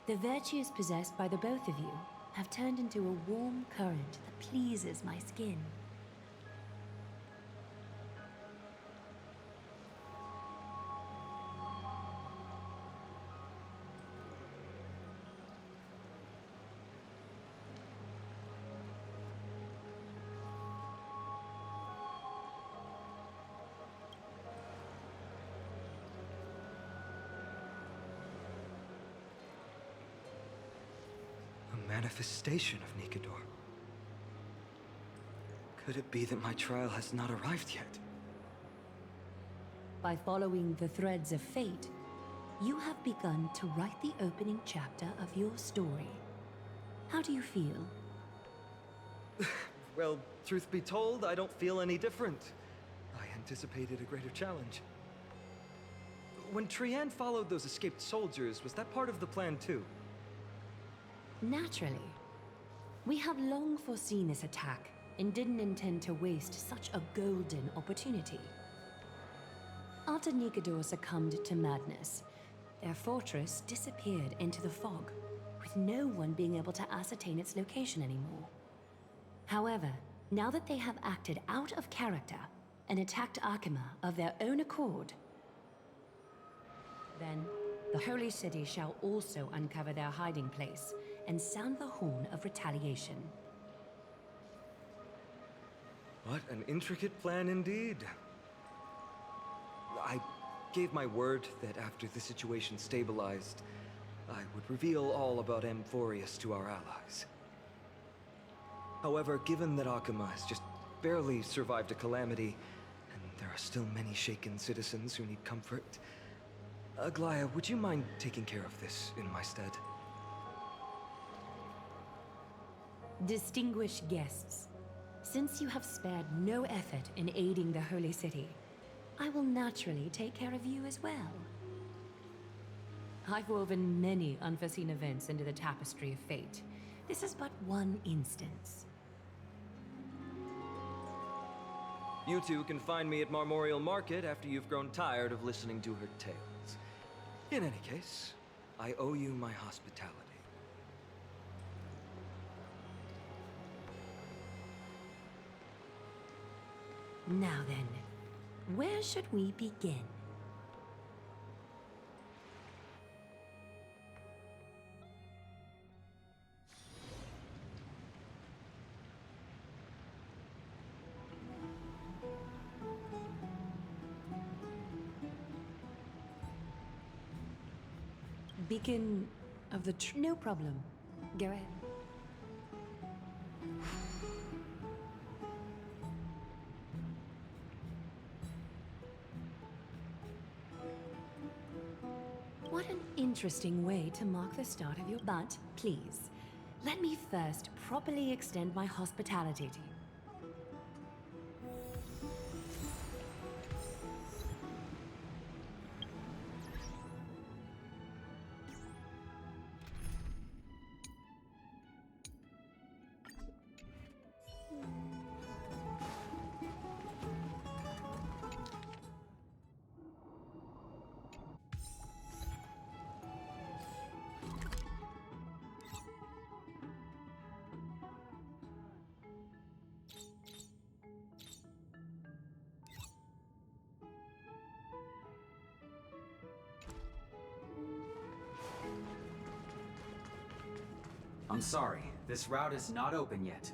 the virtues possessed by the both of you have turned into a warm current that pleases my skin. Manifestation of Nikador. Could it be that my trial has not arrived yet? By following the threads of fate, you have begun to write the opening chapter of your story. How do you feel? Well, truth be told, I don't feel any different. I anticipated a greater challenge. When Trianne followed those escaped soldiers, was that part of the plan too? Naturally. We have long foreseen this attack and didn't intend to waste such a golden opportunity. After Nikador succumbed to madness, their fortress disappeared into the fog, with no one being able to ascertain its location anymore. However, now that they have acted out of character and attacked Akima of their own accord, then the Holy City shall also uncover their hiding place and sound the horn of retaliation. What an intricate plan indeed. I gave my word that after the situation stabilized, I would reveal all about Amphorius to our allies. However, given that Akima has just barely survived a calamity, and there are still many shaken citizens who need comfort, Aglaya, would you mind taking care of this in my stead? Distinguished guests, since you have spared no effort in aiding the Holy City, I will naturally take care of you as well. I've woven many unforeseen events into the tapestry of fate. This is but one instance. You two can find me at Marmorial Market after you've grown tired of listening to her tales. In any case, I owe you my hospitality. Now then, where should we begin? Beacon of the no problem. Go ahead. What an interesting way to mark the start of your... But, please, let me first properly extend my hospitality to you. I'm sorry, this route is not open yet.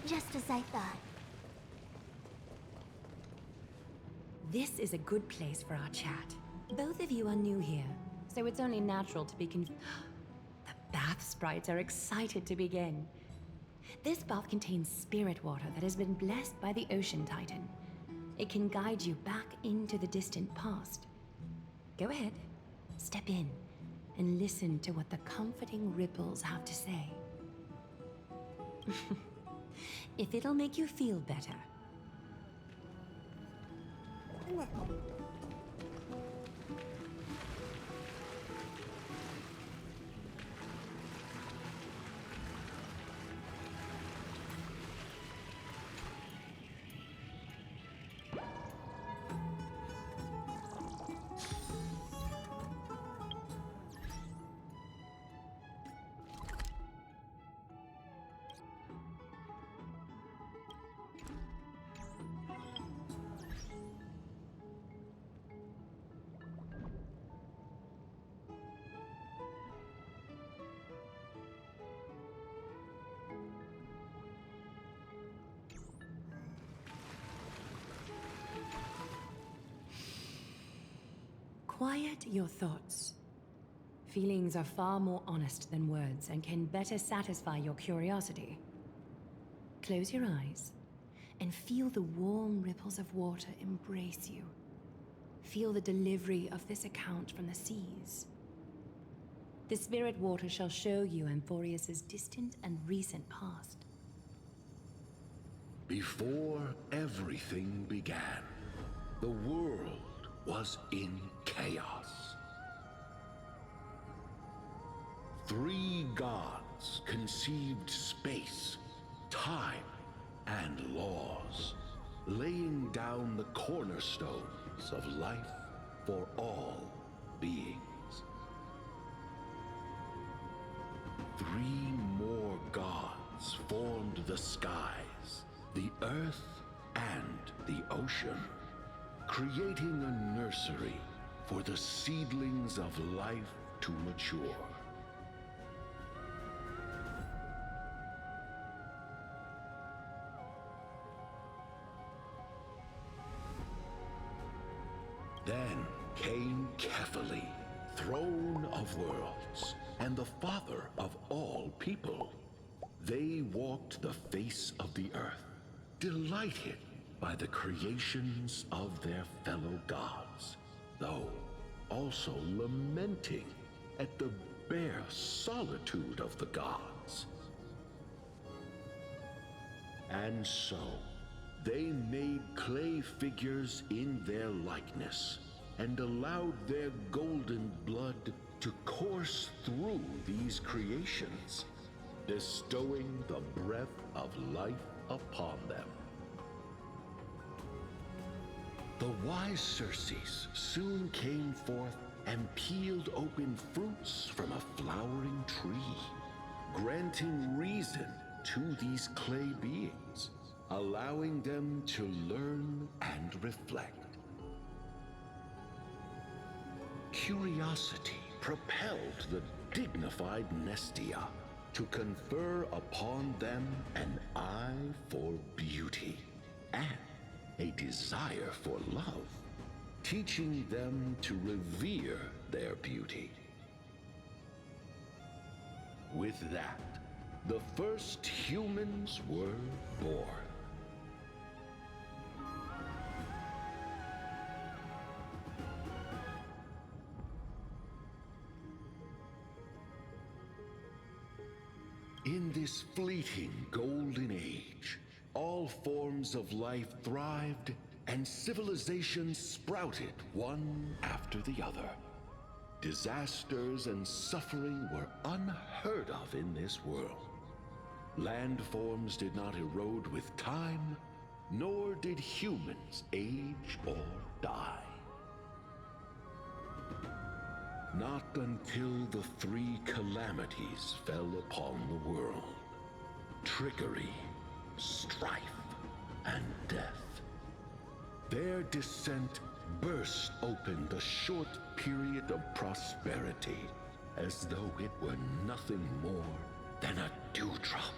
Just as I thought. This is a good place for our chat. Both of you are new here, so it's only natural to be The bath sprites are excited to begin. This bath contains spirit water that has been blessed by the Ocean Titan. It can guide you back into the distant past. Go ahead, step in, and listen to what the comforting ripples have to say. If it'll make you feel better. Quiet your thoughts. Feelings are far more honest than words and can better satisfy your curiosity. Close your eyes and feel the warm ripples of water embrace you. Feel the delivery of this account from the seas. The spirit water shall show you Amphorius's distant and recent past. Before everything began, the world was in chaos. 3 gods conceived space, time, and laws, laying down the cornerstones of life for all beings. 3 more gods formed the skies, the earth, and the ocean, creating a nursery for the seedlings of life to mature. Then came Kefali, throne of worlds, and the father of all people. They walked the face of the earth, delighted by the creations of their fellow gods, though also lamenting at the bare solitude of the gods. And so, they made clay figures in their likeness, and allowed their golden blood to course through these creations, bestowing the breath of life upon them. The wise Circes soon came forth and peeled open fruits from a flowering tree, granting reason to these clay beings, allowing them to learn and reflect. Curiosity propelled the dignified Nestia to confer upon them an eye for beauty and a desire for love, teaching them to revere their beauty. With that, the first humans were born. In this fleeting golden age, all forms of life thrived and civilizations sprouted one after the other. Disasters and suffering were unheard of in this world. Landforms did not erode with time, nor did humans age or die. Not until the 3 calamities fell upon the world: trickery, strife, and death. Their descent burst open the short period of prosperity, as though it were nothing more than a dewdrop.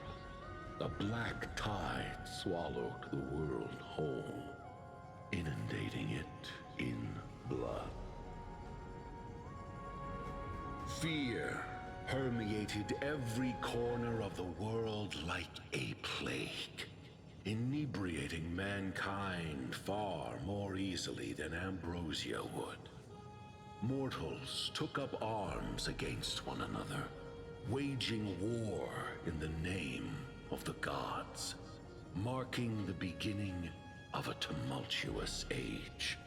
The black tide swallowed the world whole, inundating it in blood. Fear permeated every corner of the world like a plague, inebriating mankind far more easily than ambrosia would. Mortals took up arms against one another, waging war in the name of the gods, marking the beginning of a tumultuous age.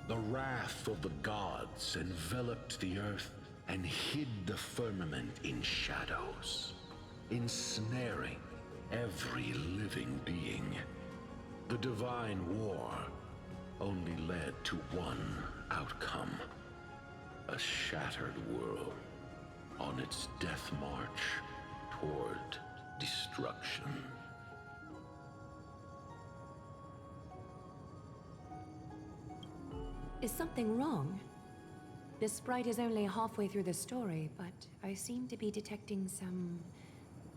The wrath of the gods enveloped the earth and hid the firmament in shadows, ensnaring every living being. The divine war only led to one outcome: a shattered world on its death march toward destruction. Is something wrong? This sprite is only halfway through the story, but I seem to be detecting some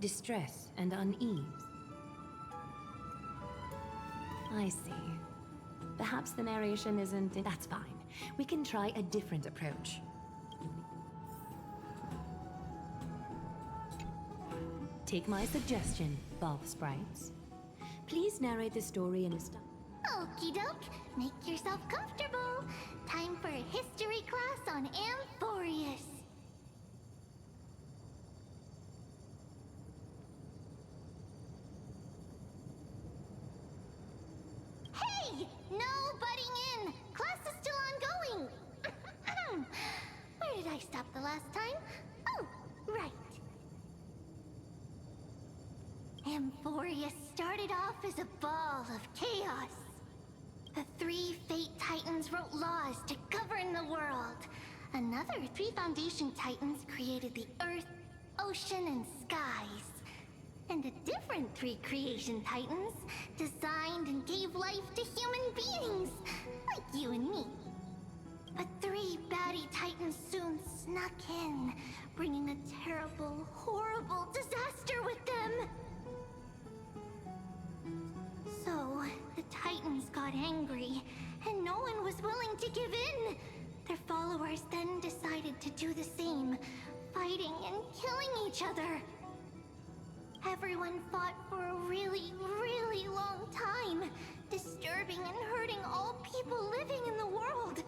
distress and unease. I see. Perhaps the narration isn't... That's fine. We can try a different approach. Take my suggestion, bath sprites. Please narrate the story in a style. Okie doke, make yourself comfortable. Time for a history class on Amphorius. Hey! No butting in! Class is still ongoing! Where did I stop the last time? Oh, right. Amphorius started off as a ball of chaos. The 3 Fate Titans wrote laws to govern the world. Another 3 Foundation Titans created the Earth, Ocean, and Skies. And a different 3 Creation Titans designed and gave life to human beings, like you and me. But 3 baddie Titans soon snuck in, bringing a terrible, horrible disaster with them. So, the Titans got angry, and no one was willing to give in. Their followers then decided to do the same, fighting and killing each other. Everyone fought for a really, really long time, disturbing and hurting all people living in the world.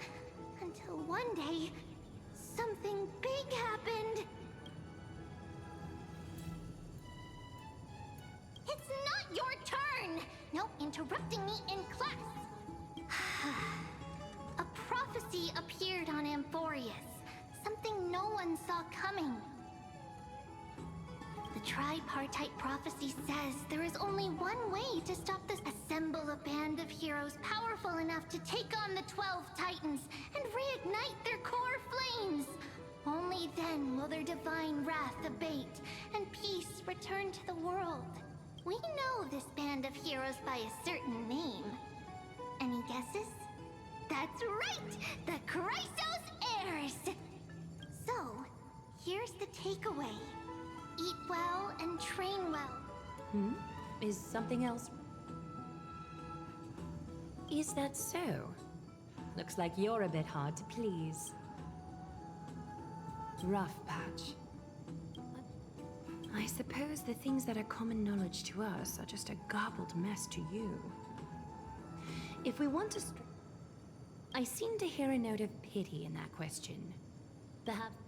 Until one day, something big happened. It's not your turn! No interrupting me in class! A prophecy appeared on Amphorius. Something no one saw coming. The tripartite prophecy says there is only one way to stop this. Assemble a band of heroes powerful enough to take on the 12 Titans and reignite their core flames. Only then will their divine wrath abate and peace return to the world. We know this band of heroes by a certain name. Any guesses? That's right! The Chrysos Heirs! So, here's the takeaway. Eat well and train well. Is something else? Is that so? Looks like you're a bit hard to please. Rough patch. I suppose the things that are common knowledge to us are just a garbled mess to you. If we want to I seem to hear a note of pity in that question. Perhaps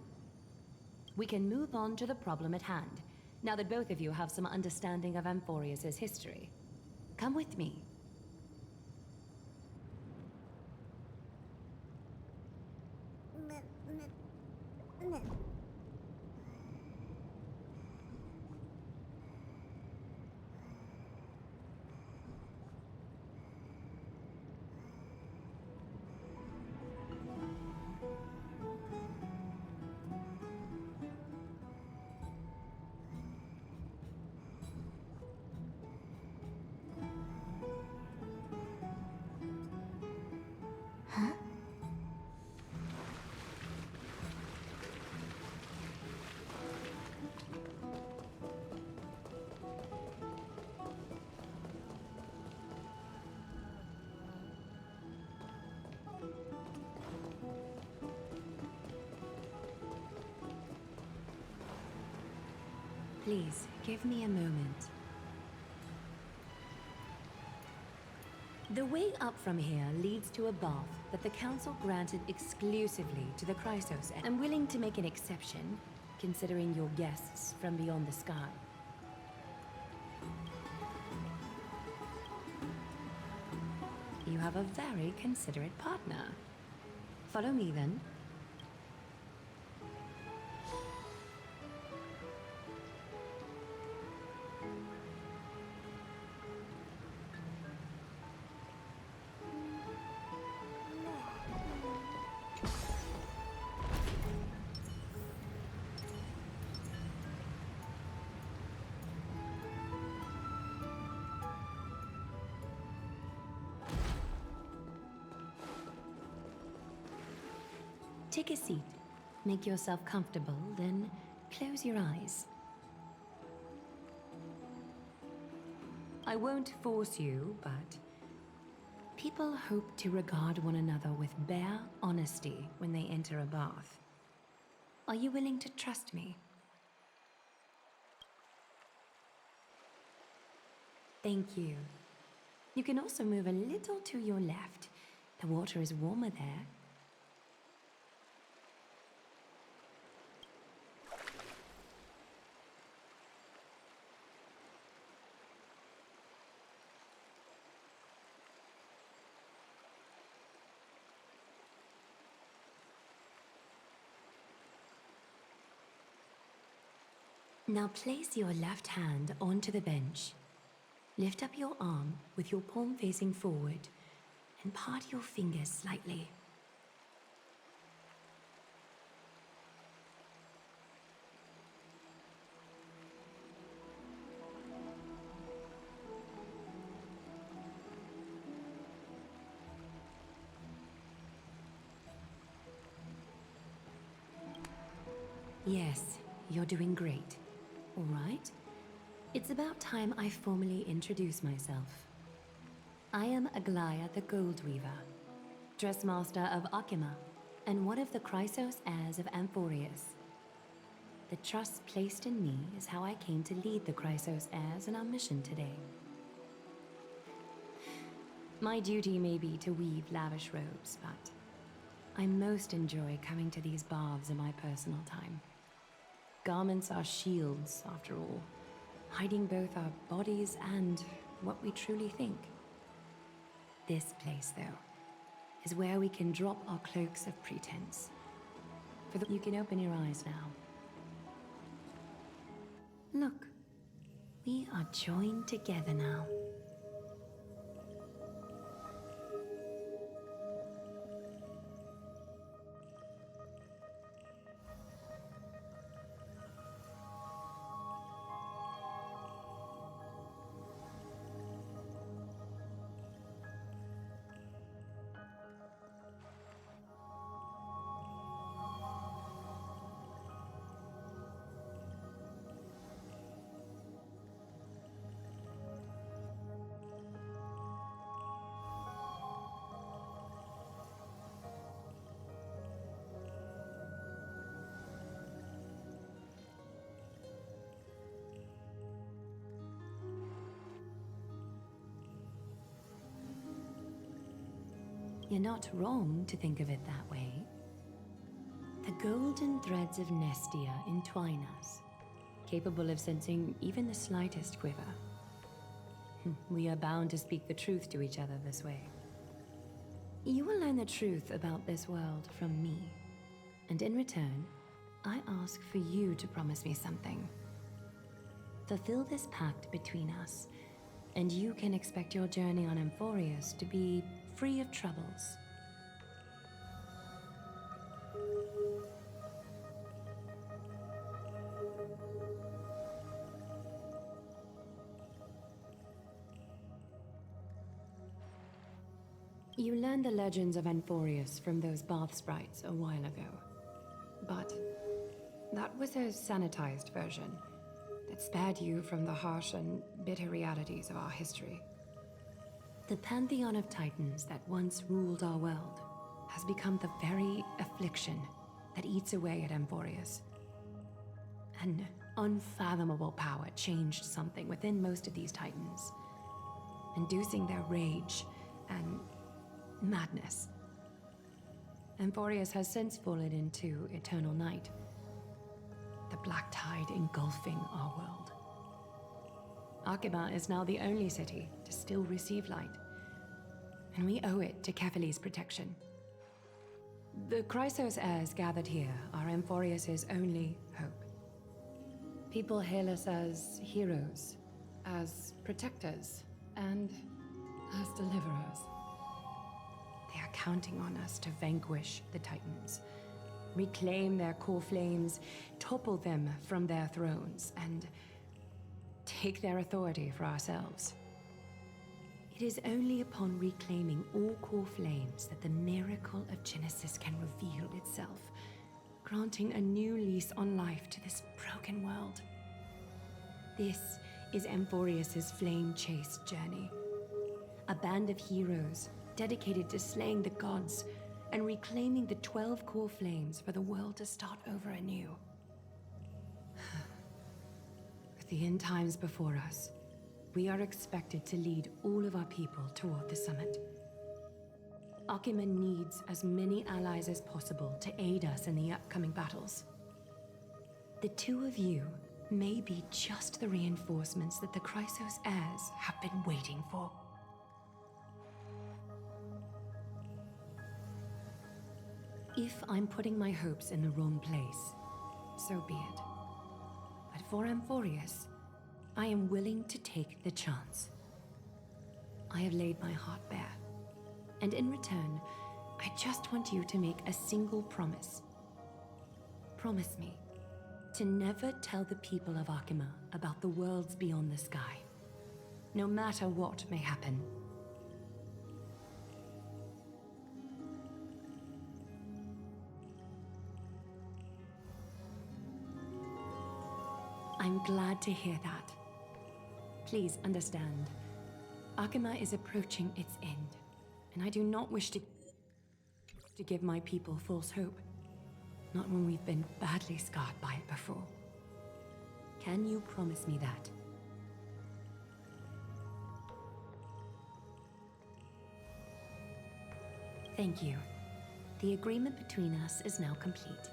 we can move on to the problem at hand, now that both of you have some understanding of Amphorius' history. Come with me. Please, give me a moment. The way up from here leads to a bath that the Council granted exclusively to the Chrysos. I'm willing to make an exception, considering your guests from beyond the sky. You have a very considerate partner. Follow me, then. Take a seat. Make yourself comfortable, then close your eyes. I won't force you, but people hope to regard one another with bare honesty when they enter a bath. Are you willing to trust me? Thank you. You can also move a little to your left. The water is warmer there. Now place your left hand onto the bench. Lift up your arm with your palm facing forward and part your fingers slightly. Yes, you're doing great. All right. It's about time I formally introduce myself. I am Aglaya the Gold Weaver, Dressmaster of Akima, and one of the Chrysos heirs of Amphorius. The trust placed in me is how I came to lead the Chrysos heirs in our mission today. My duty may be to weave lavish robes, but I most enjoy coming to these baths in my personal time. Garments are shields, after all, hiding both our bodies and what we truly think. This place, though, is where we can drop our cloaks of pretense. You can open your eyes now. Look, we are joined together now. You're not wrong to think of it that way. The golden threads of Nestia entwine us, capable of sensing even the slightest quiver. We are bound to speak the truth to each other this way. You will learn the truth about this world from me, and in return, I ask for you to promise me something. Fulfill this pact between us, and you can expect your journey on Amphorius to be free of troubles. You learned the legends of Amphorius from those bath sprites a while ago. But that was a sanitized version that spared you from the harsh and bitter realities of our history. The pantheon of titans that once ruled our world has become the very affliction that eats away at Amphorius. An unfathomable power changed something within most of these titans, inducing their rage and madness. Amphorius has since fallen into eternal night, the black tide engulfing our world. Akima is now the only city to still receive light, and we owe it to Kefali's protection. The Chrysos heirs gathered here are Amphorius' only hope. People hail us as heroes, as protectors, and as deliverers. They are counting on us to vanquish the Titans, reclaim their core flames, topple them from their thrones, and take their authority for ourselves. It is only upon reclaiming all core flames that the miracle of Genesis can reveal itself, granting a new lease on life to this broken world. This is Amphorius' flame-chased journey. A band of heroes dedicated to slaying the gods and reclaiming the 12 core flames for the world to start over anew. With the end times before us, we are expected to lead all of our people toward the summit. Akima needs as many allies as possible to aid us in the upcoming battles. The two of you may be just the reinforcements that the Chrysos heirs have been waiting for. If I'm putting my hopes in the wrong place, so be it. But for Amphorius, I am willing to take the chance. I have laid my heart bare, and in return, I just want you to make a single promise. Promise me to never tell the people of Akima about the worlds beyond the sky, no matter what may happen. I'm glad to hear that. Please understand, Akima is approaching its end, and I do not wish to give my people false hope. Not when we've been badly scarred by it before. Can you promise me that? Thank you. The agreement between us is now complete.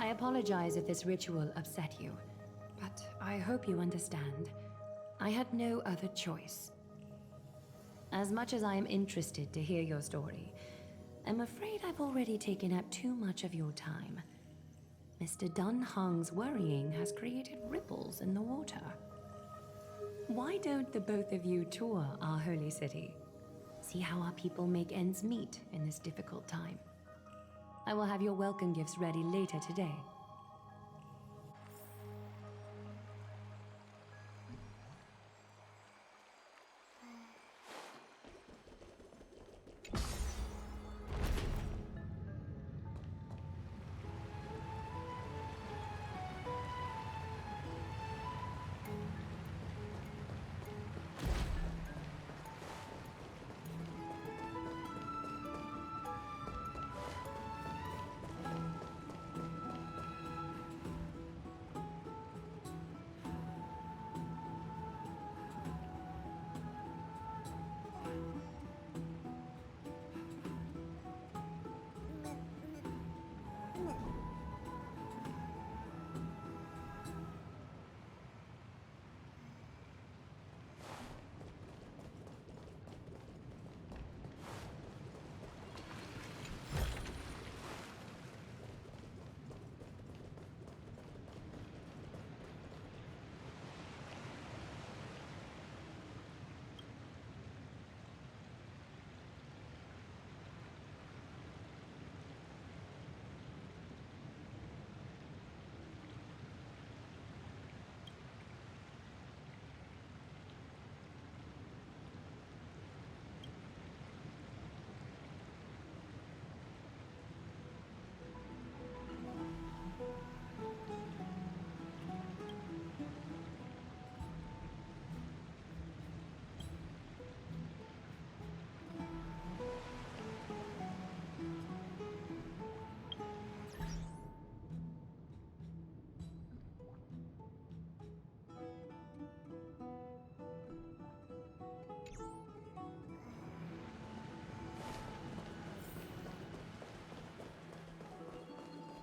I apologize if this ritual upset you, but I hope you understand. I had no other choice. As much as I am interested to hear your story, I'm afraid I've already taken up too much of your time. Mr. Dunhung's worrying has created ripples in the water. Why don't the both of you tour our holy city? See how our people make ends meet in this difficult time. I will have your welcome gifts ready later today.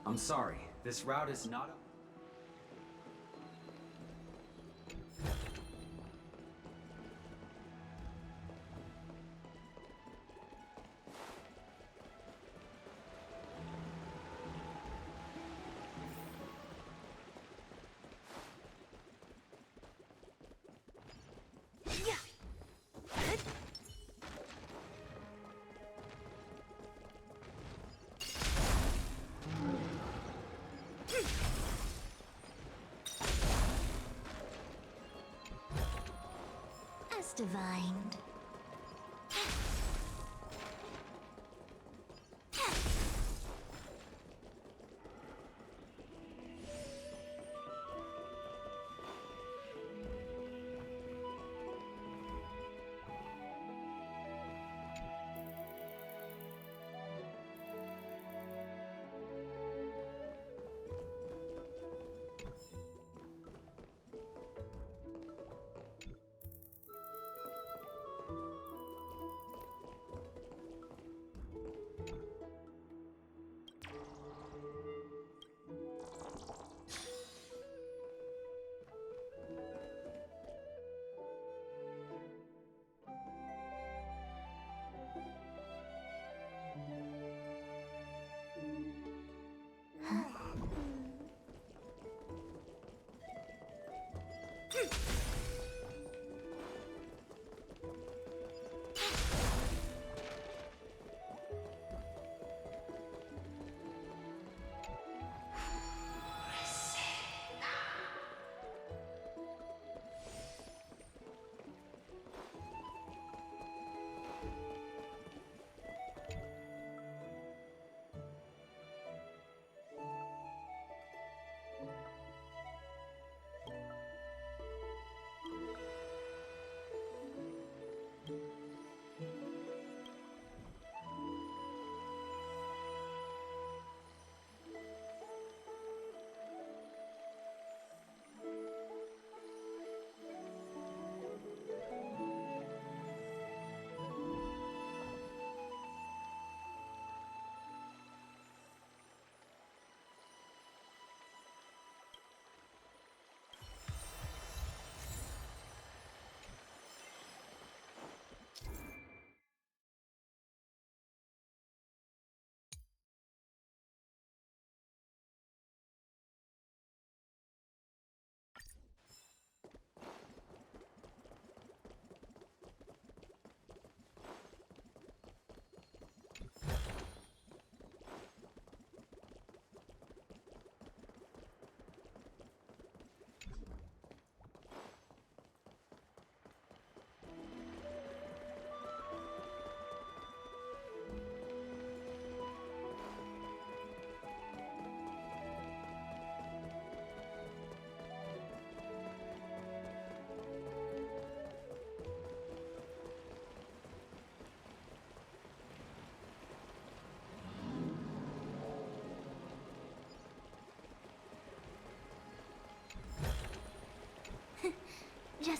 I'm sorry, this route is not... As divined.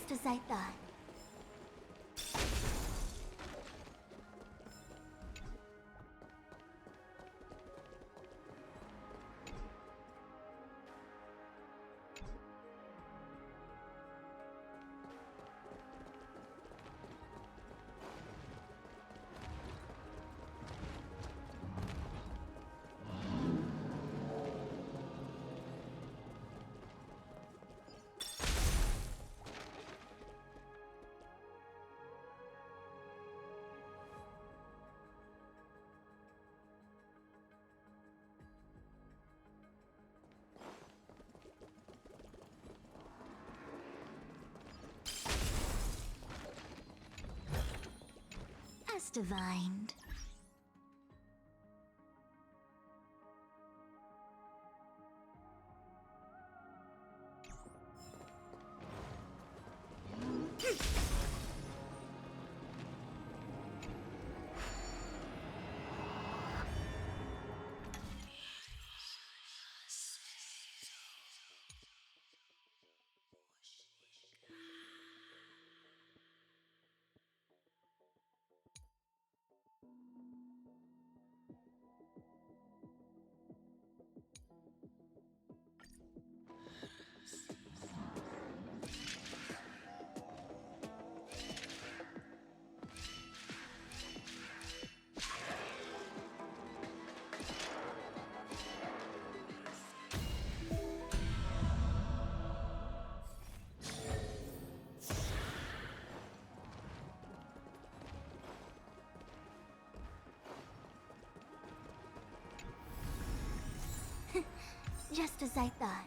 Just as I thought. As divined. Just as I thought.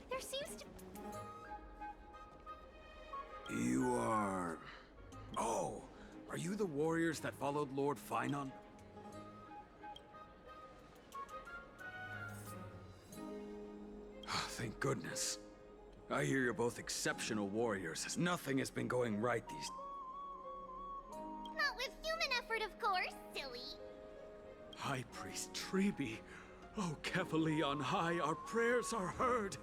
There seems to... You are... Oh, are you the warriors that followed Lord Finon? Thank goodness. I hear you're both exceptional warriors, as nothing has been going right these... Not with human effort, of course, silly. High Priest Treeby. Oh, Kefali on high, our prayers are heard.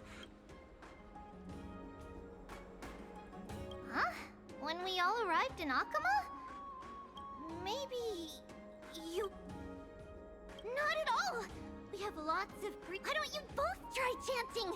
Huh? When we all arrived in Akama? Maybe... you... Not at all! We have lots of Why don't you both try chanting?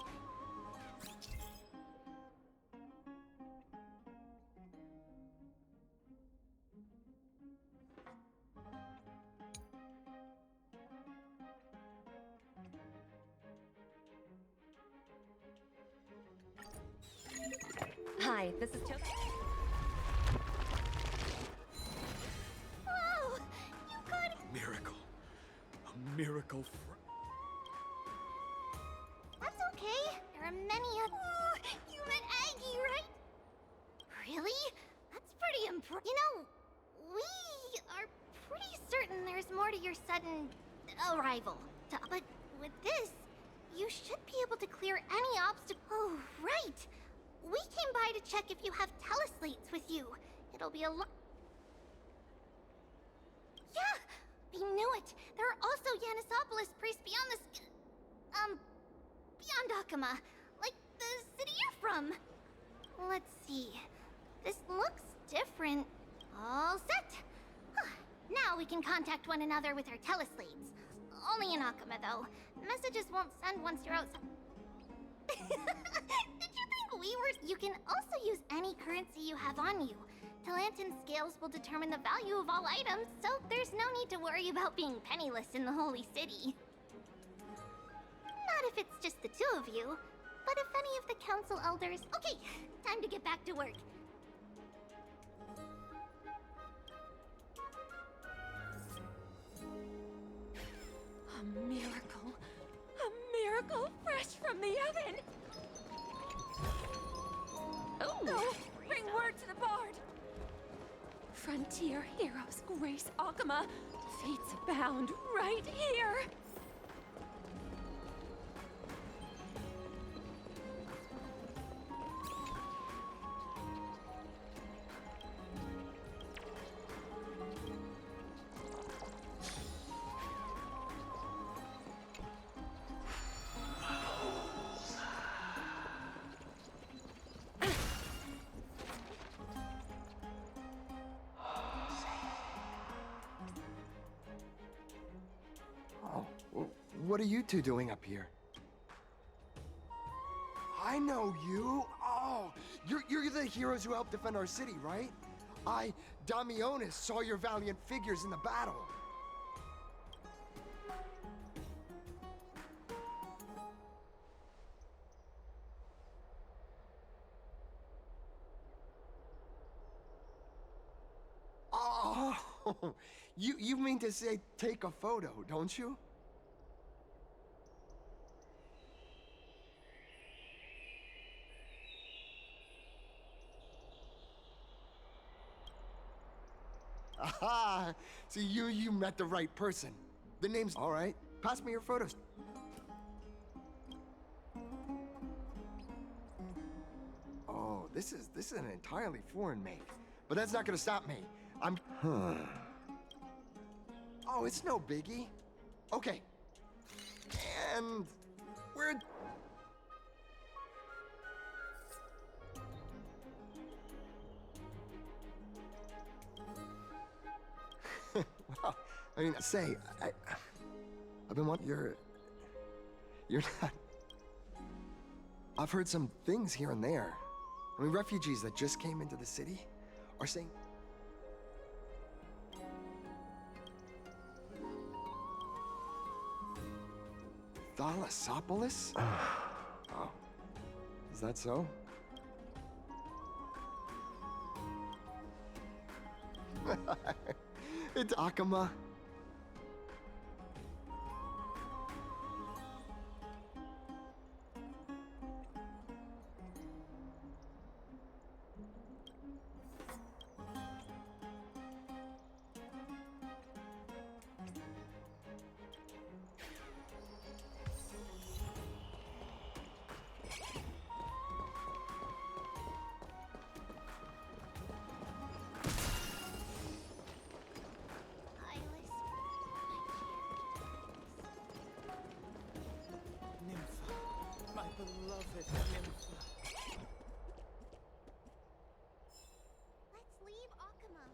Hi, this is Toki. Wow! You got it! Miracle. A miracle That's okay. There are many other... Oh, you met Aggie, right? Really? That's pretty impressive. You know, we are pretty certain there's more to your sudden arrival. But with this, you should be able to clear any obstacle. Oh, right. We came by to check if you have teleslates with you. It'll be a lot. Yeah, we knew it. There are also Yanisopolis priests beyond this... beyond Akama. Like the city you're from. Let's see. This looks different. All set. Now we can contact one another with our teleslates. Only in Akama, though. Messages won't send once you're outside. Did you think we were... You can also use any currency you have on you. Talantan scales will determine the value of all items, so there's no need to worry about being penniless in the Holy City. Not if it's just the two of you, but if any of the council elders... Okay, time to get back to work. A miracle. A miracle fresh from the oven. Oh! Go! Bring word to the bard! Frontier heroes grace Akama. Fates abound right here! What are you two doing up here? I know you! Oh, you're the heroes who helped defend our city, right? Damionis, saw your valiant figures in the battle. Oh, you mean to say take a photo, don't you? Ah, See, you met the right person. The name's all right. Pass me your photos. Oh, this is an entirely foreign make. But that's not gonna stop me. Oh, it's no biggie. Okay. And we're well, I mean, I've been wanting you're not. I've heard some things here and there. I mean, refugees that just came into the city are saying. Thalassopolis? Oh. Is that so? It's Akama. My beloved Nympha. Let's leave Akama.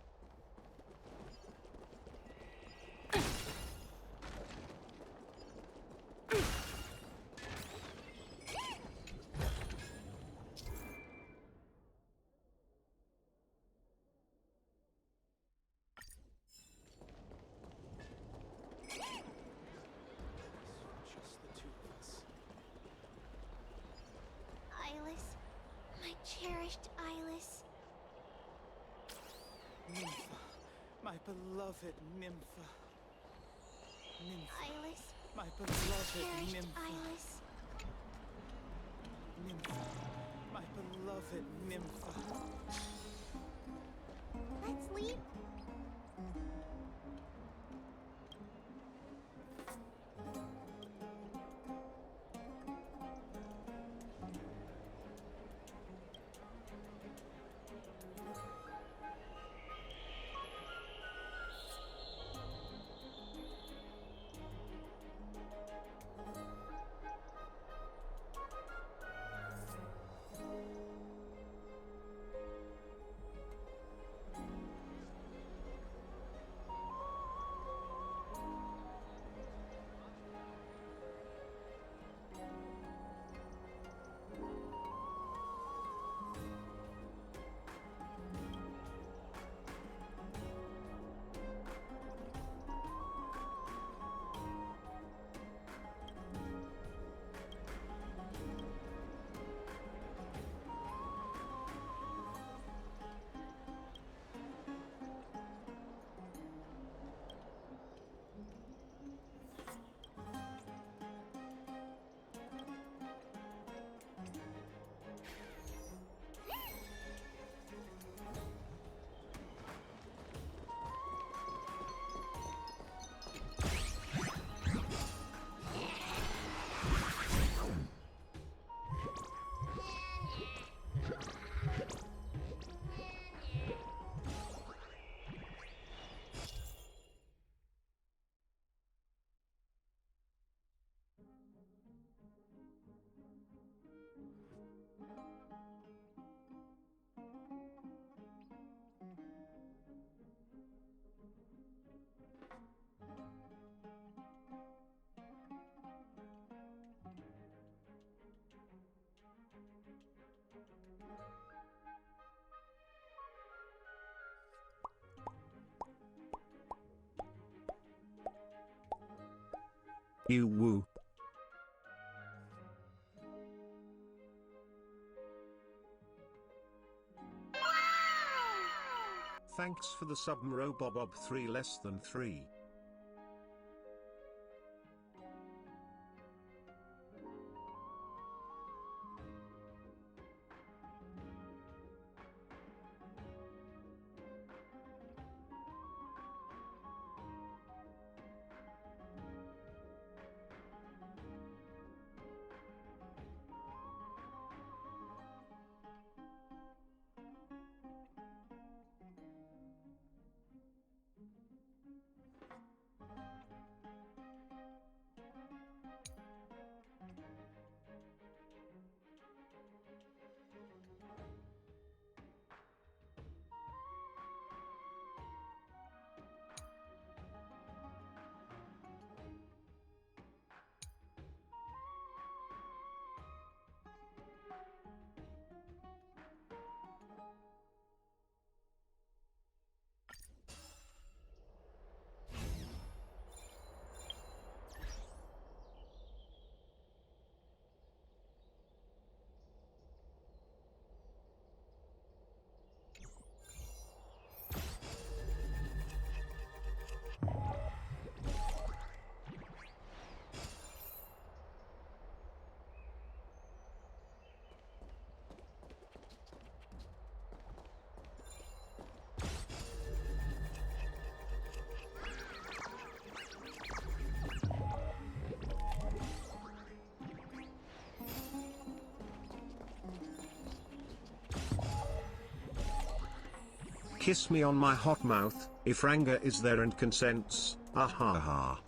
Just the two of us. Ilis, my cherished Ilis. Nympha. My beloved Nympha. Nympha. Ilis, My beloved cherished Nympha. Ilis. Nympha. My beloved Nympha. Let's leave. You woo. Thanks for the sub Robobob 3 less than 3. kiss me on my hot mouth, if Ranga is there and consents, ah ha ha.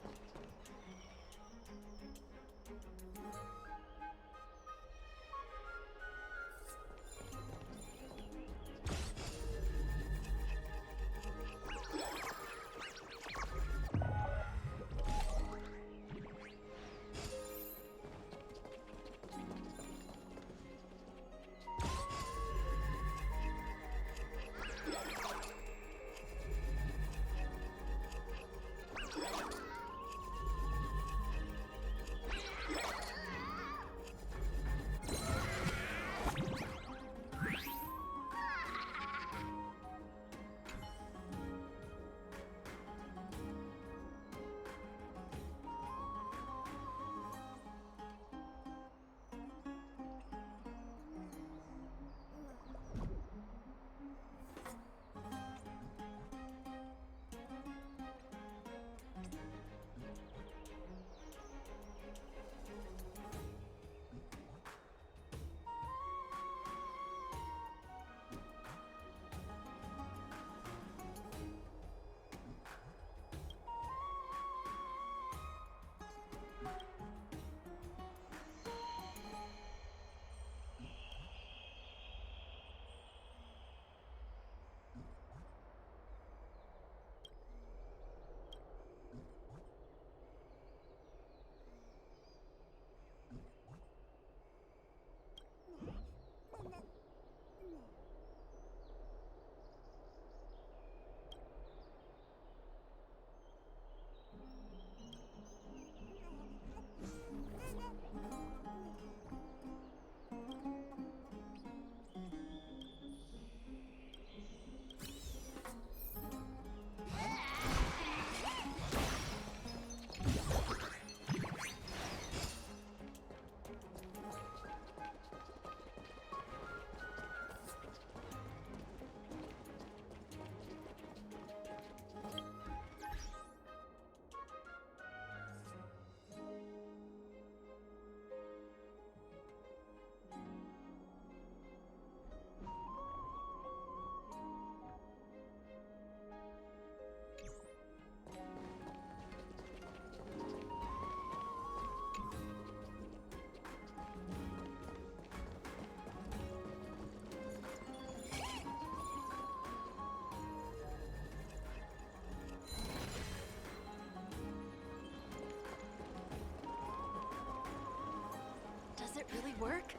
Does it really work?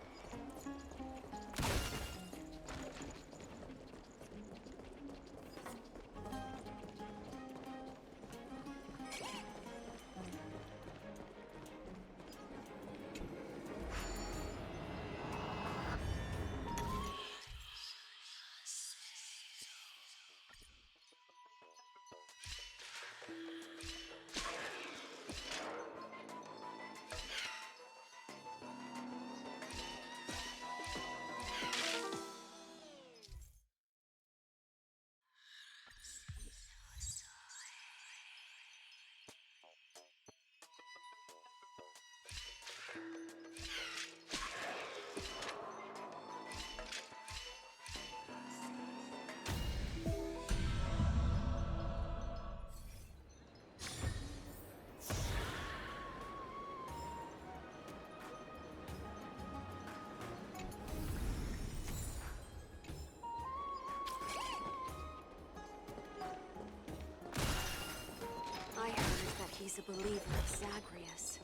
I heard that he's a believer of Zagreus.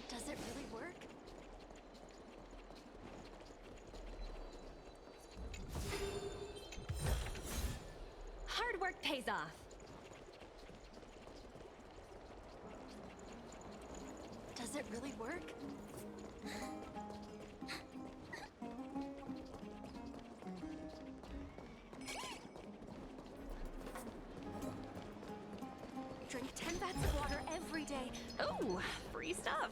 Does it really work? Hard work pays off. Does it really work? Drink 10 vats of water every day. Ooh, free stuff.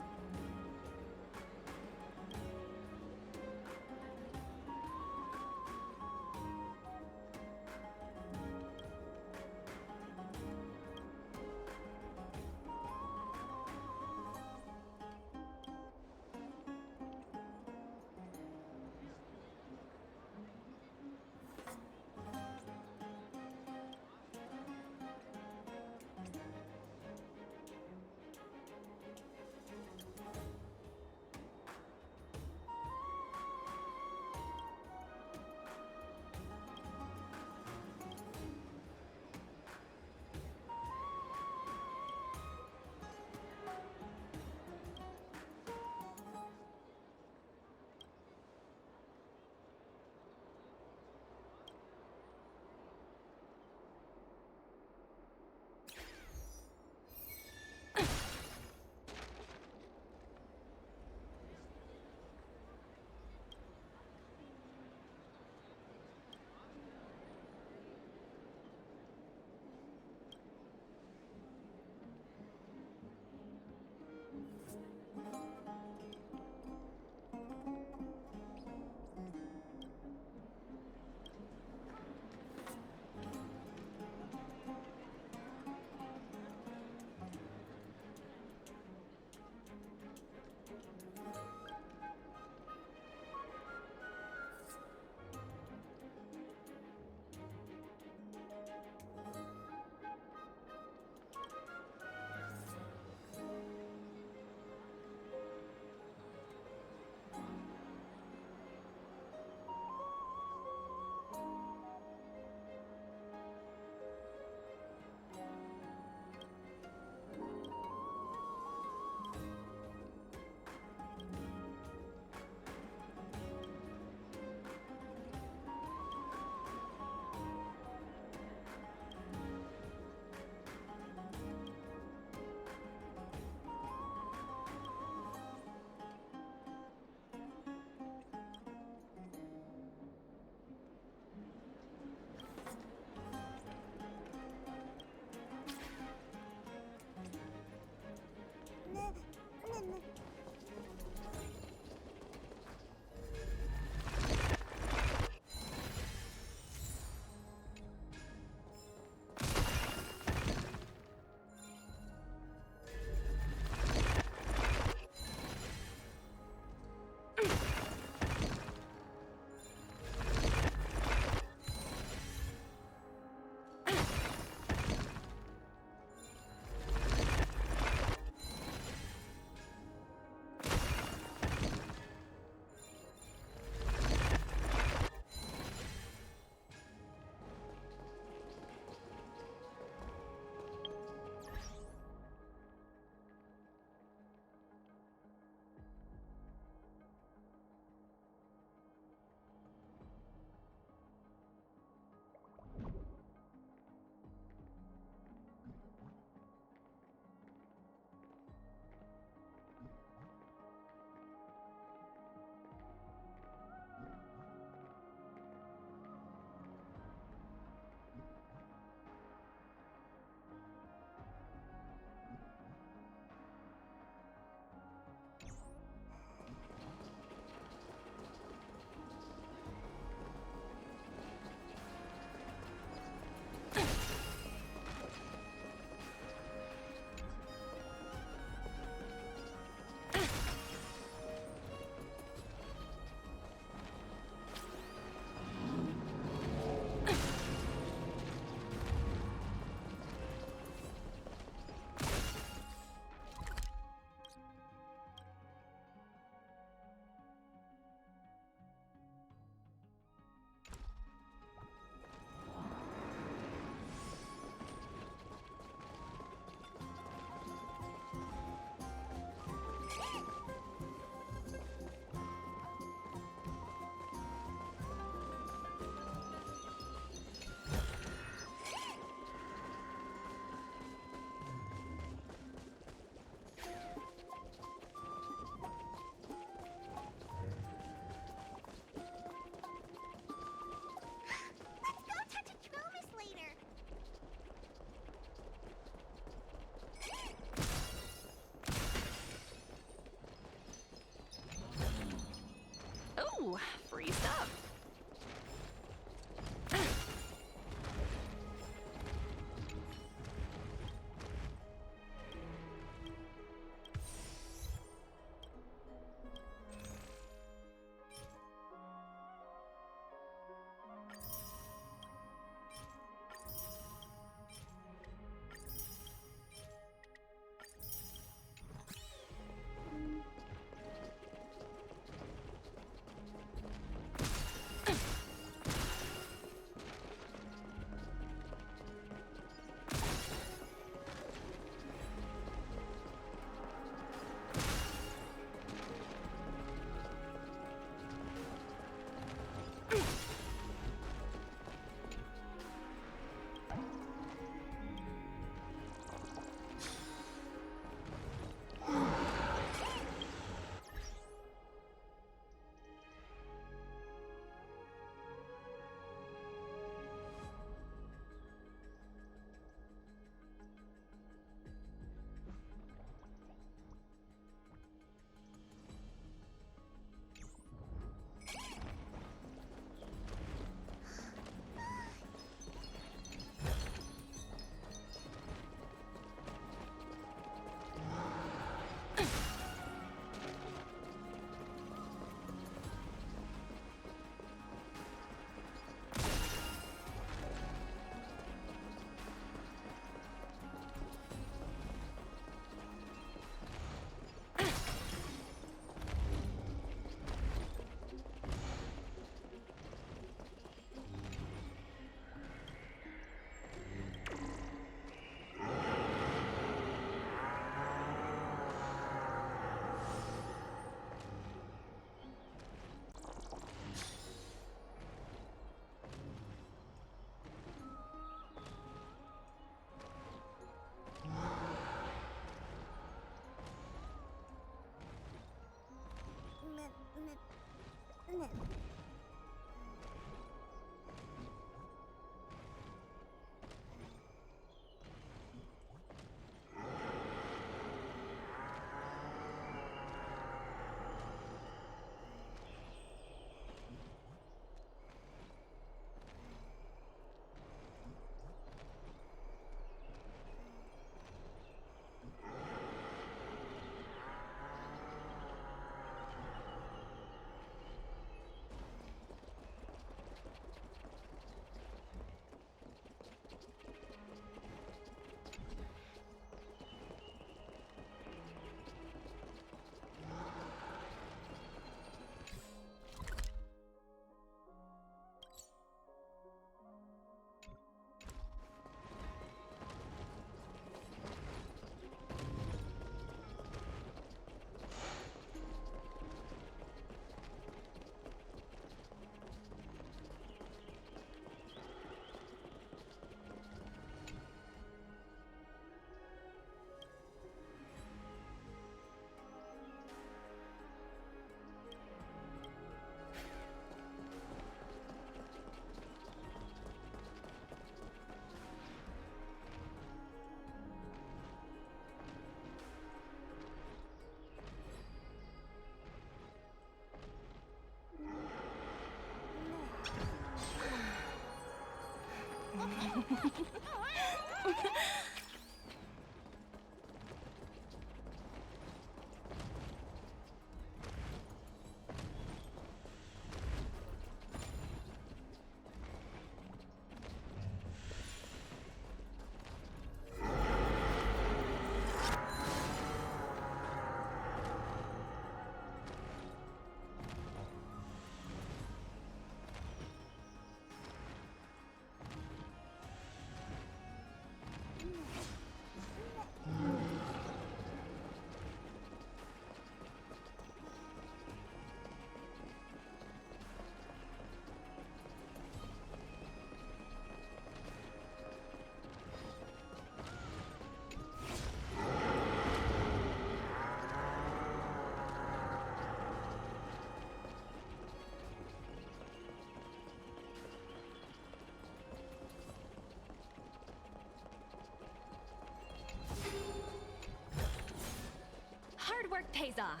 Hard work pays off.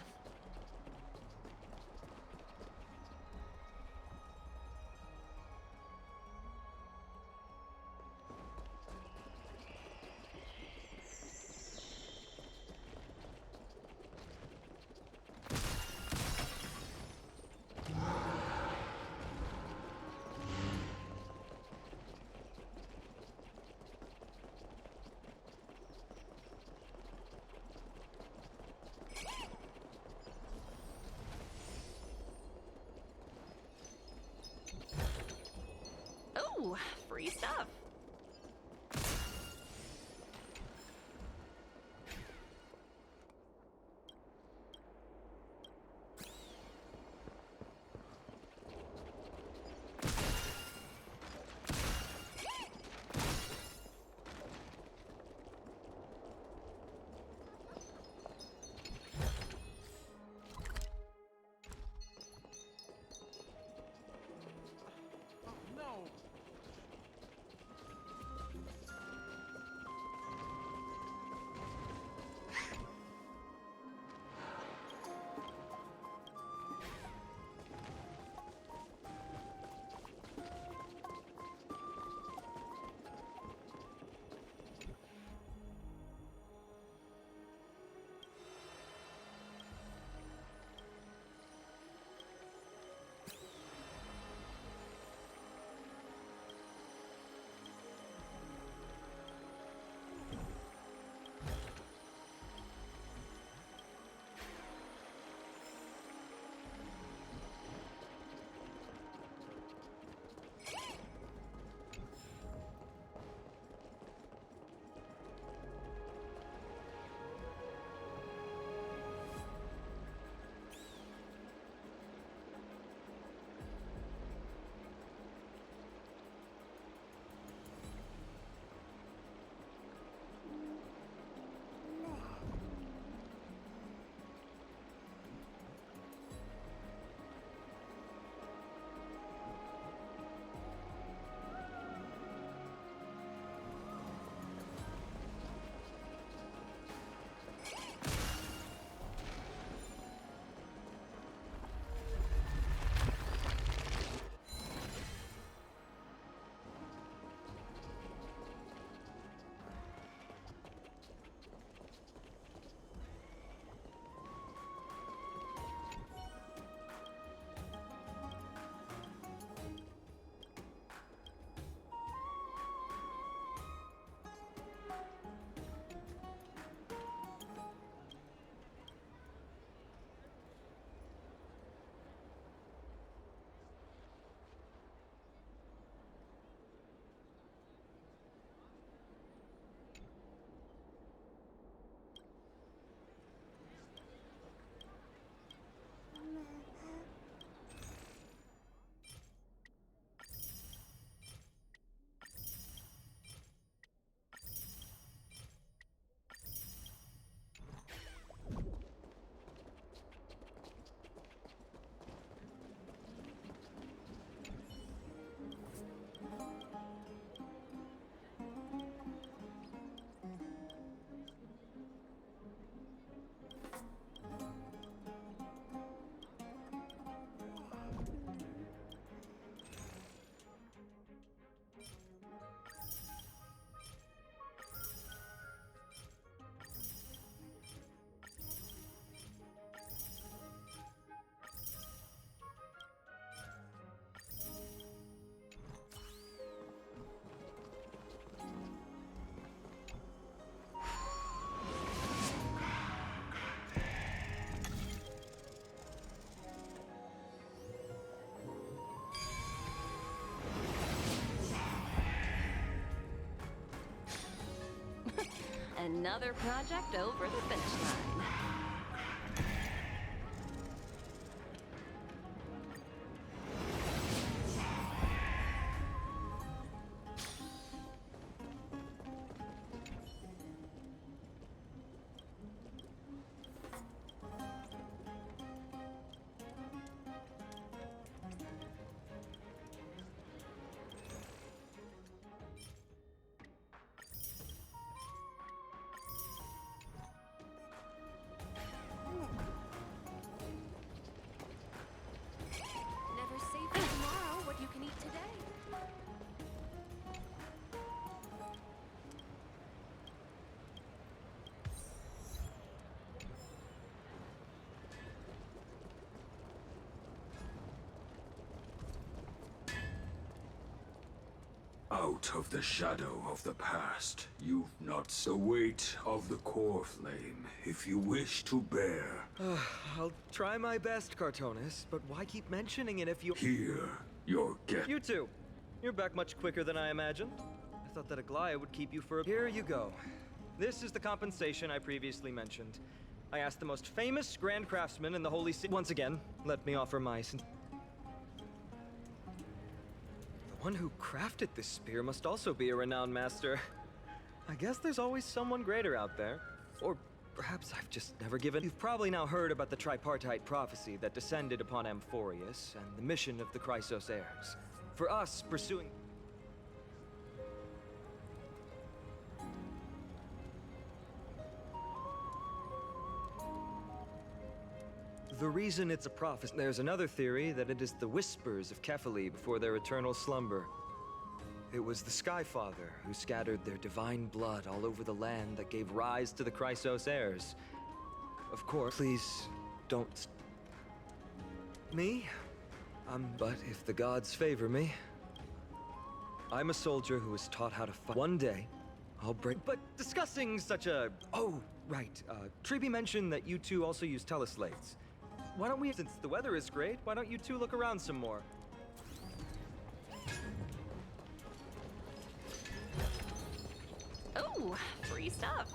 Another project over the finish line. Never say for tomorrow what you can eat today. Out of the shadow of the past, you've not the weight of the core flame, if you wish to bear. I'll try my best, Cartonis, but why keep mentioning it if you— Here, your gift. You too. You're back much quicker than I imagined. I thought that Aglaya would keep you for— Here you go. This is the compensation I previously mentioned. I asked the most famous Grand Craftsman in the Holy City— Once again, let me offer my— The one who crafted this spear must also be a renowned master. I guess there's always someone greater out there. Or perhaps I've just never given— You've probably now heard about the tripartite prophecy that descended upon Amphorius and the mission of the Chrysos heirs. For us, pursuing— The reason it's a prophecy— There's another theory that it is the whispers of Kefali before their eternal slumber. It was the Skyfather who scattered their divine blood all over the land that gave rise to the Chrysos heirs. Of course, please don't— Me? But if the gods favor me, I'm a soldier who was taught how to fight. One day, I'll bring— But discussing such a— Oh, right. Treeby mentioned that you two also use teleslates. Why don't we— Since the weather is great, why don't you two look around some more? Ooh, free stuff.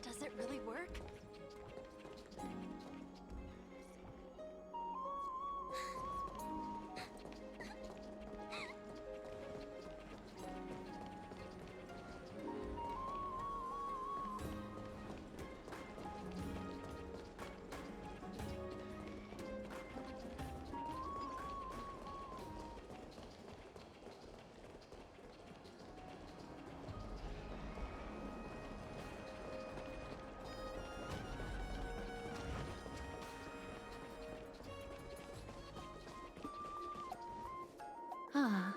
Does it really work? Ah,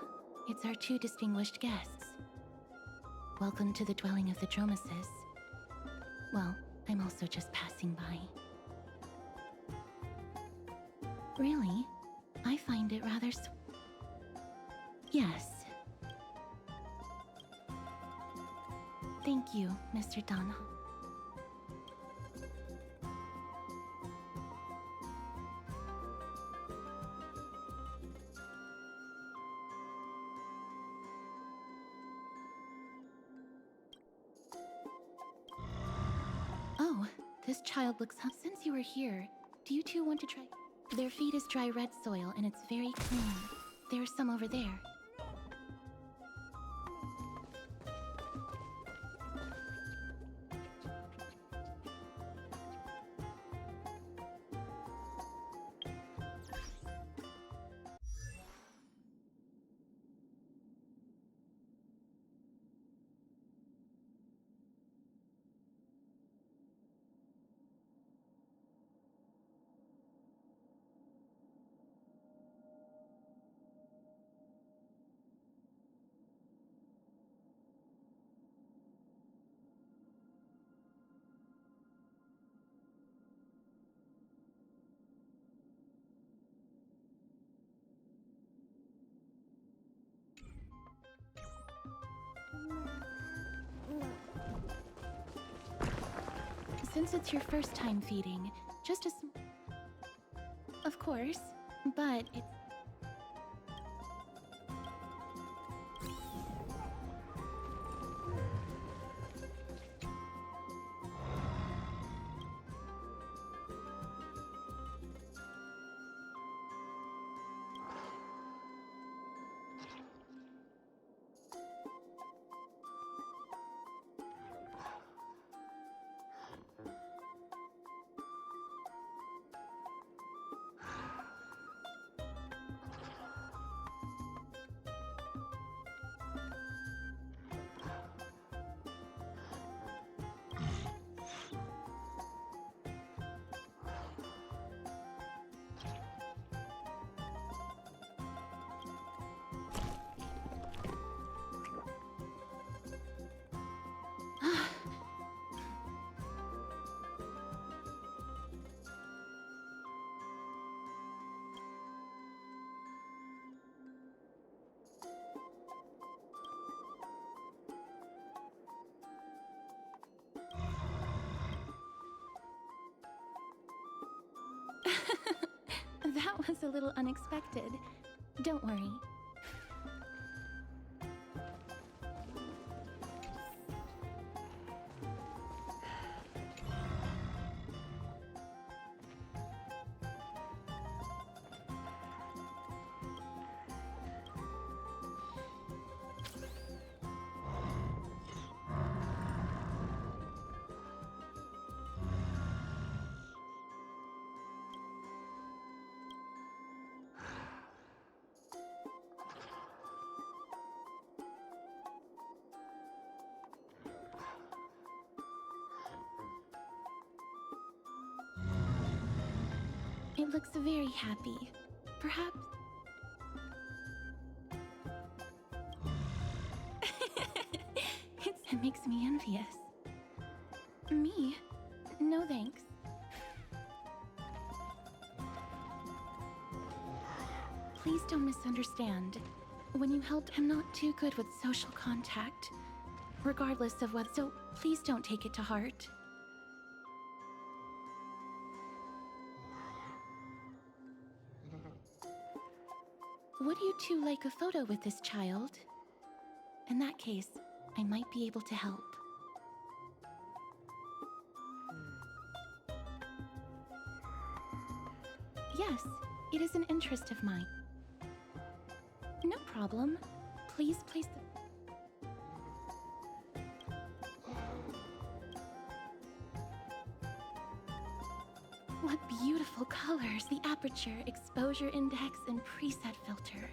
it's our two distinguished guests. Welcome to the dwelling of the Dromases. Well, I'm also just passing by. Really? I find it rather Yes. Thank you, Mr. Dana. Oh, this child looks up. Since you are here, do you two want to try? Their feet is dry red soil and it's very clean. There's some over there. Since it's your first time feeding, just a Of course, but it's... That was a little unexpected. Don't worry. It looks very happy. Perhaps... It makes me envious. Me? No thanks. Please don't misunderstand. When you helped, I'm not too good with social contact, regardless of what, so please don't take it to heart. Would you two like a photo with this child? In that case, I might be able to help. Yes, it is an interest of mine. No problem. Please place the... What beautiful colors! The aperture, exposure index, and preset filter.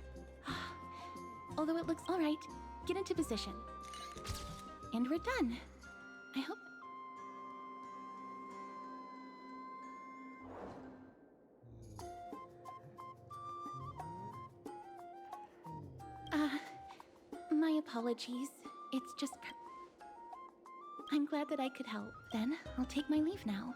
Although it looks alright, get into position. And we're done. I hope... my apologies. It's just... I'm glad that I could help. Then, I'll take my leave now.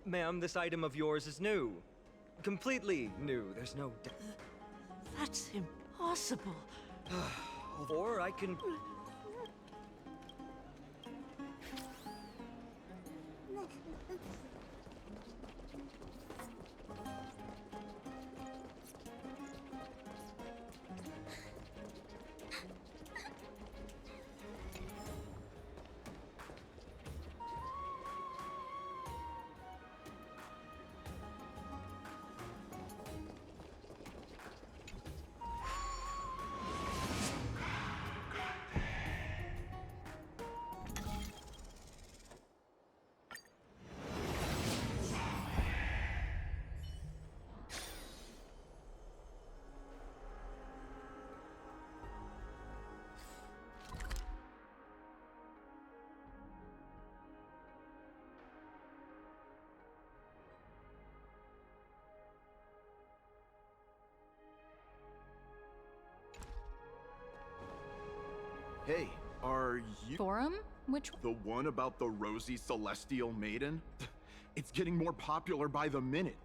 Ma'am, this item of yours is new. Completely new. There's no... That's impossible. Or I can... Hey, are you... Forum? Which... The one about the rosy celestial maiden? It's getting more popular by the minute.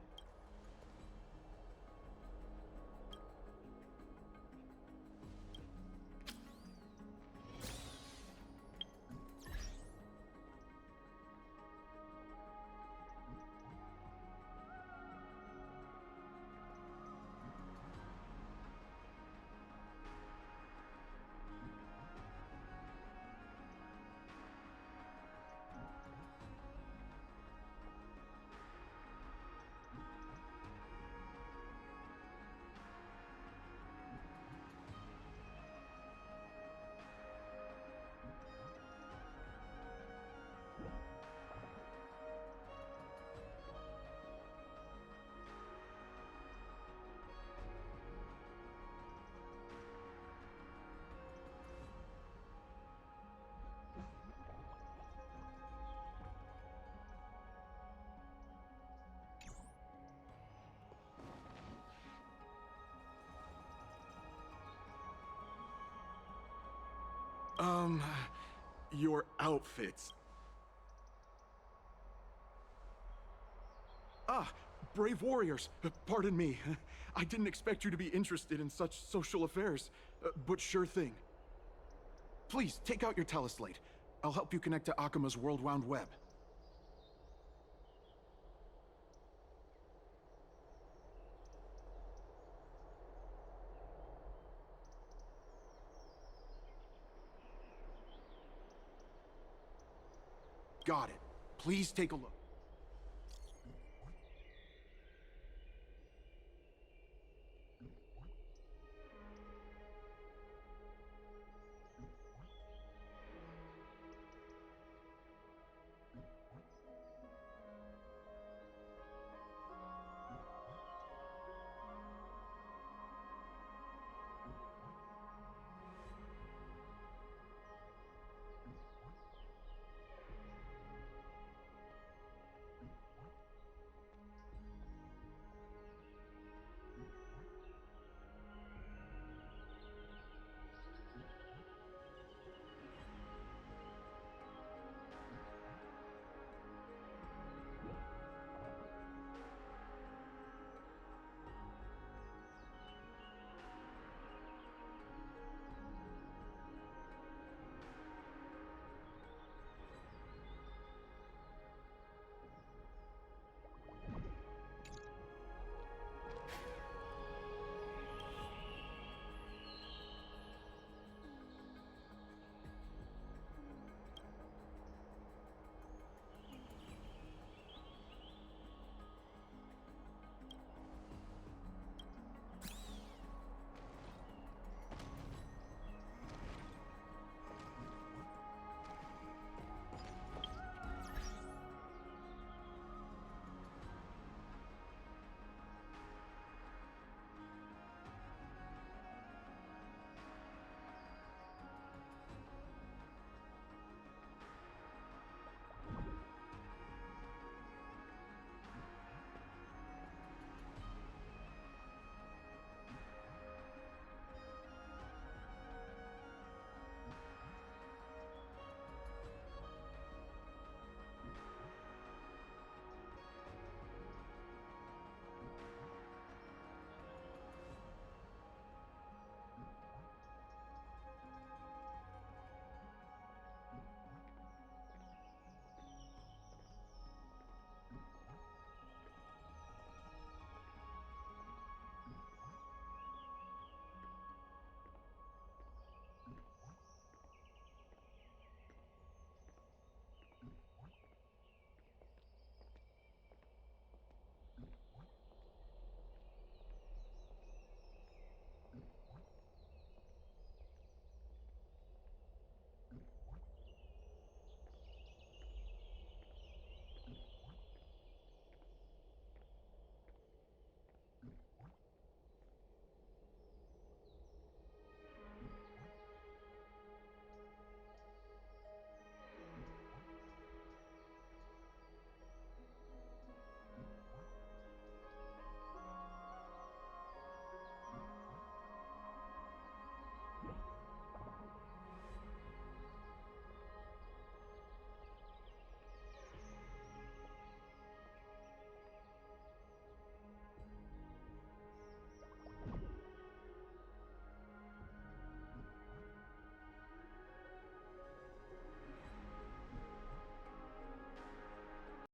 Your outfits. Ah, brave warriors. Pardon me. I didn't expect you to be interested in such social affairs, but sure thing. Please, take out your teleslate. I'll help you connect to Akima's World Wound Web. Got it. Please take a look.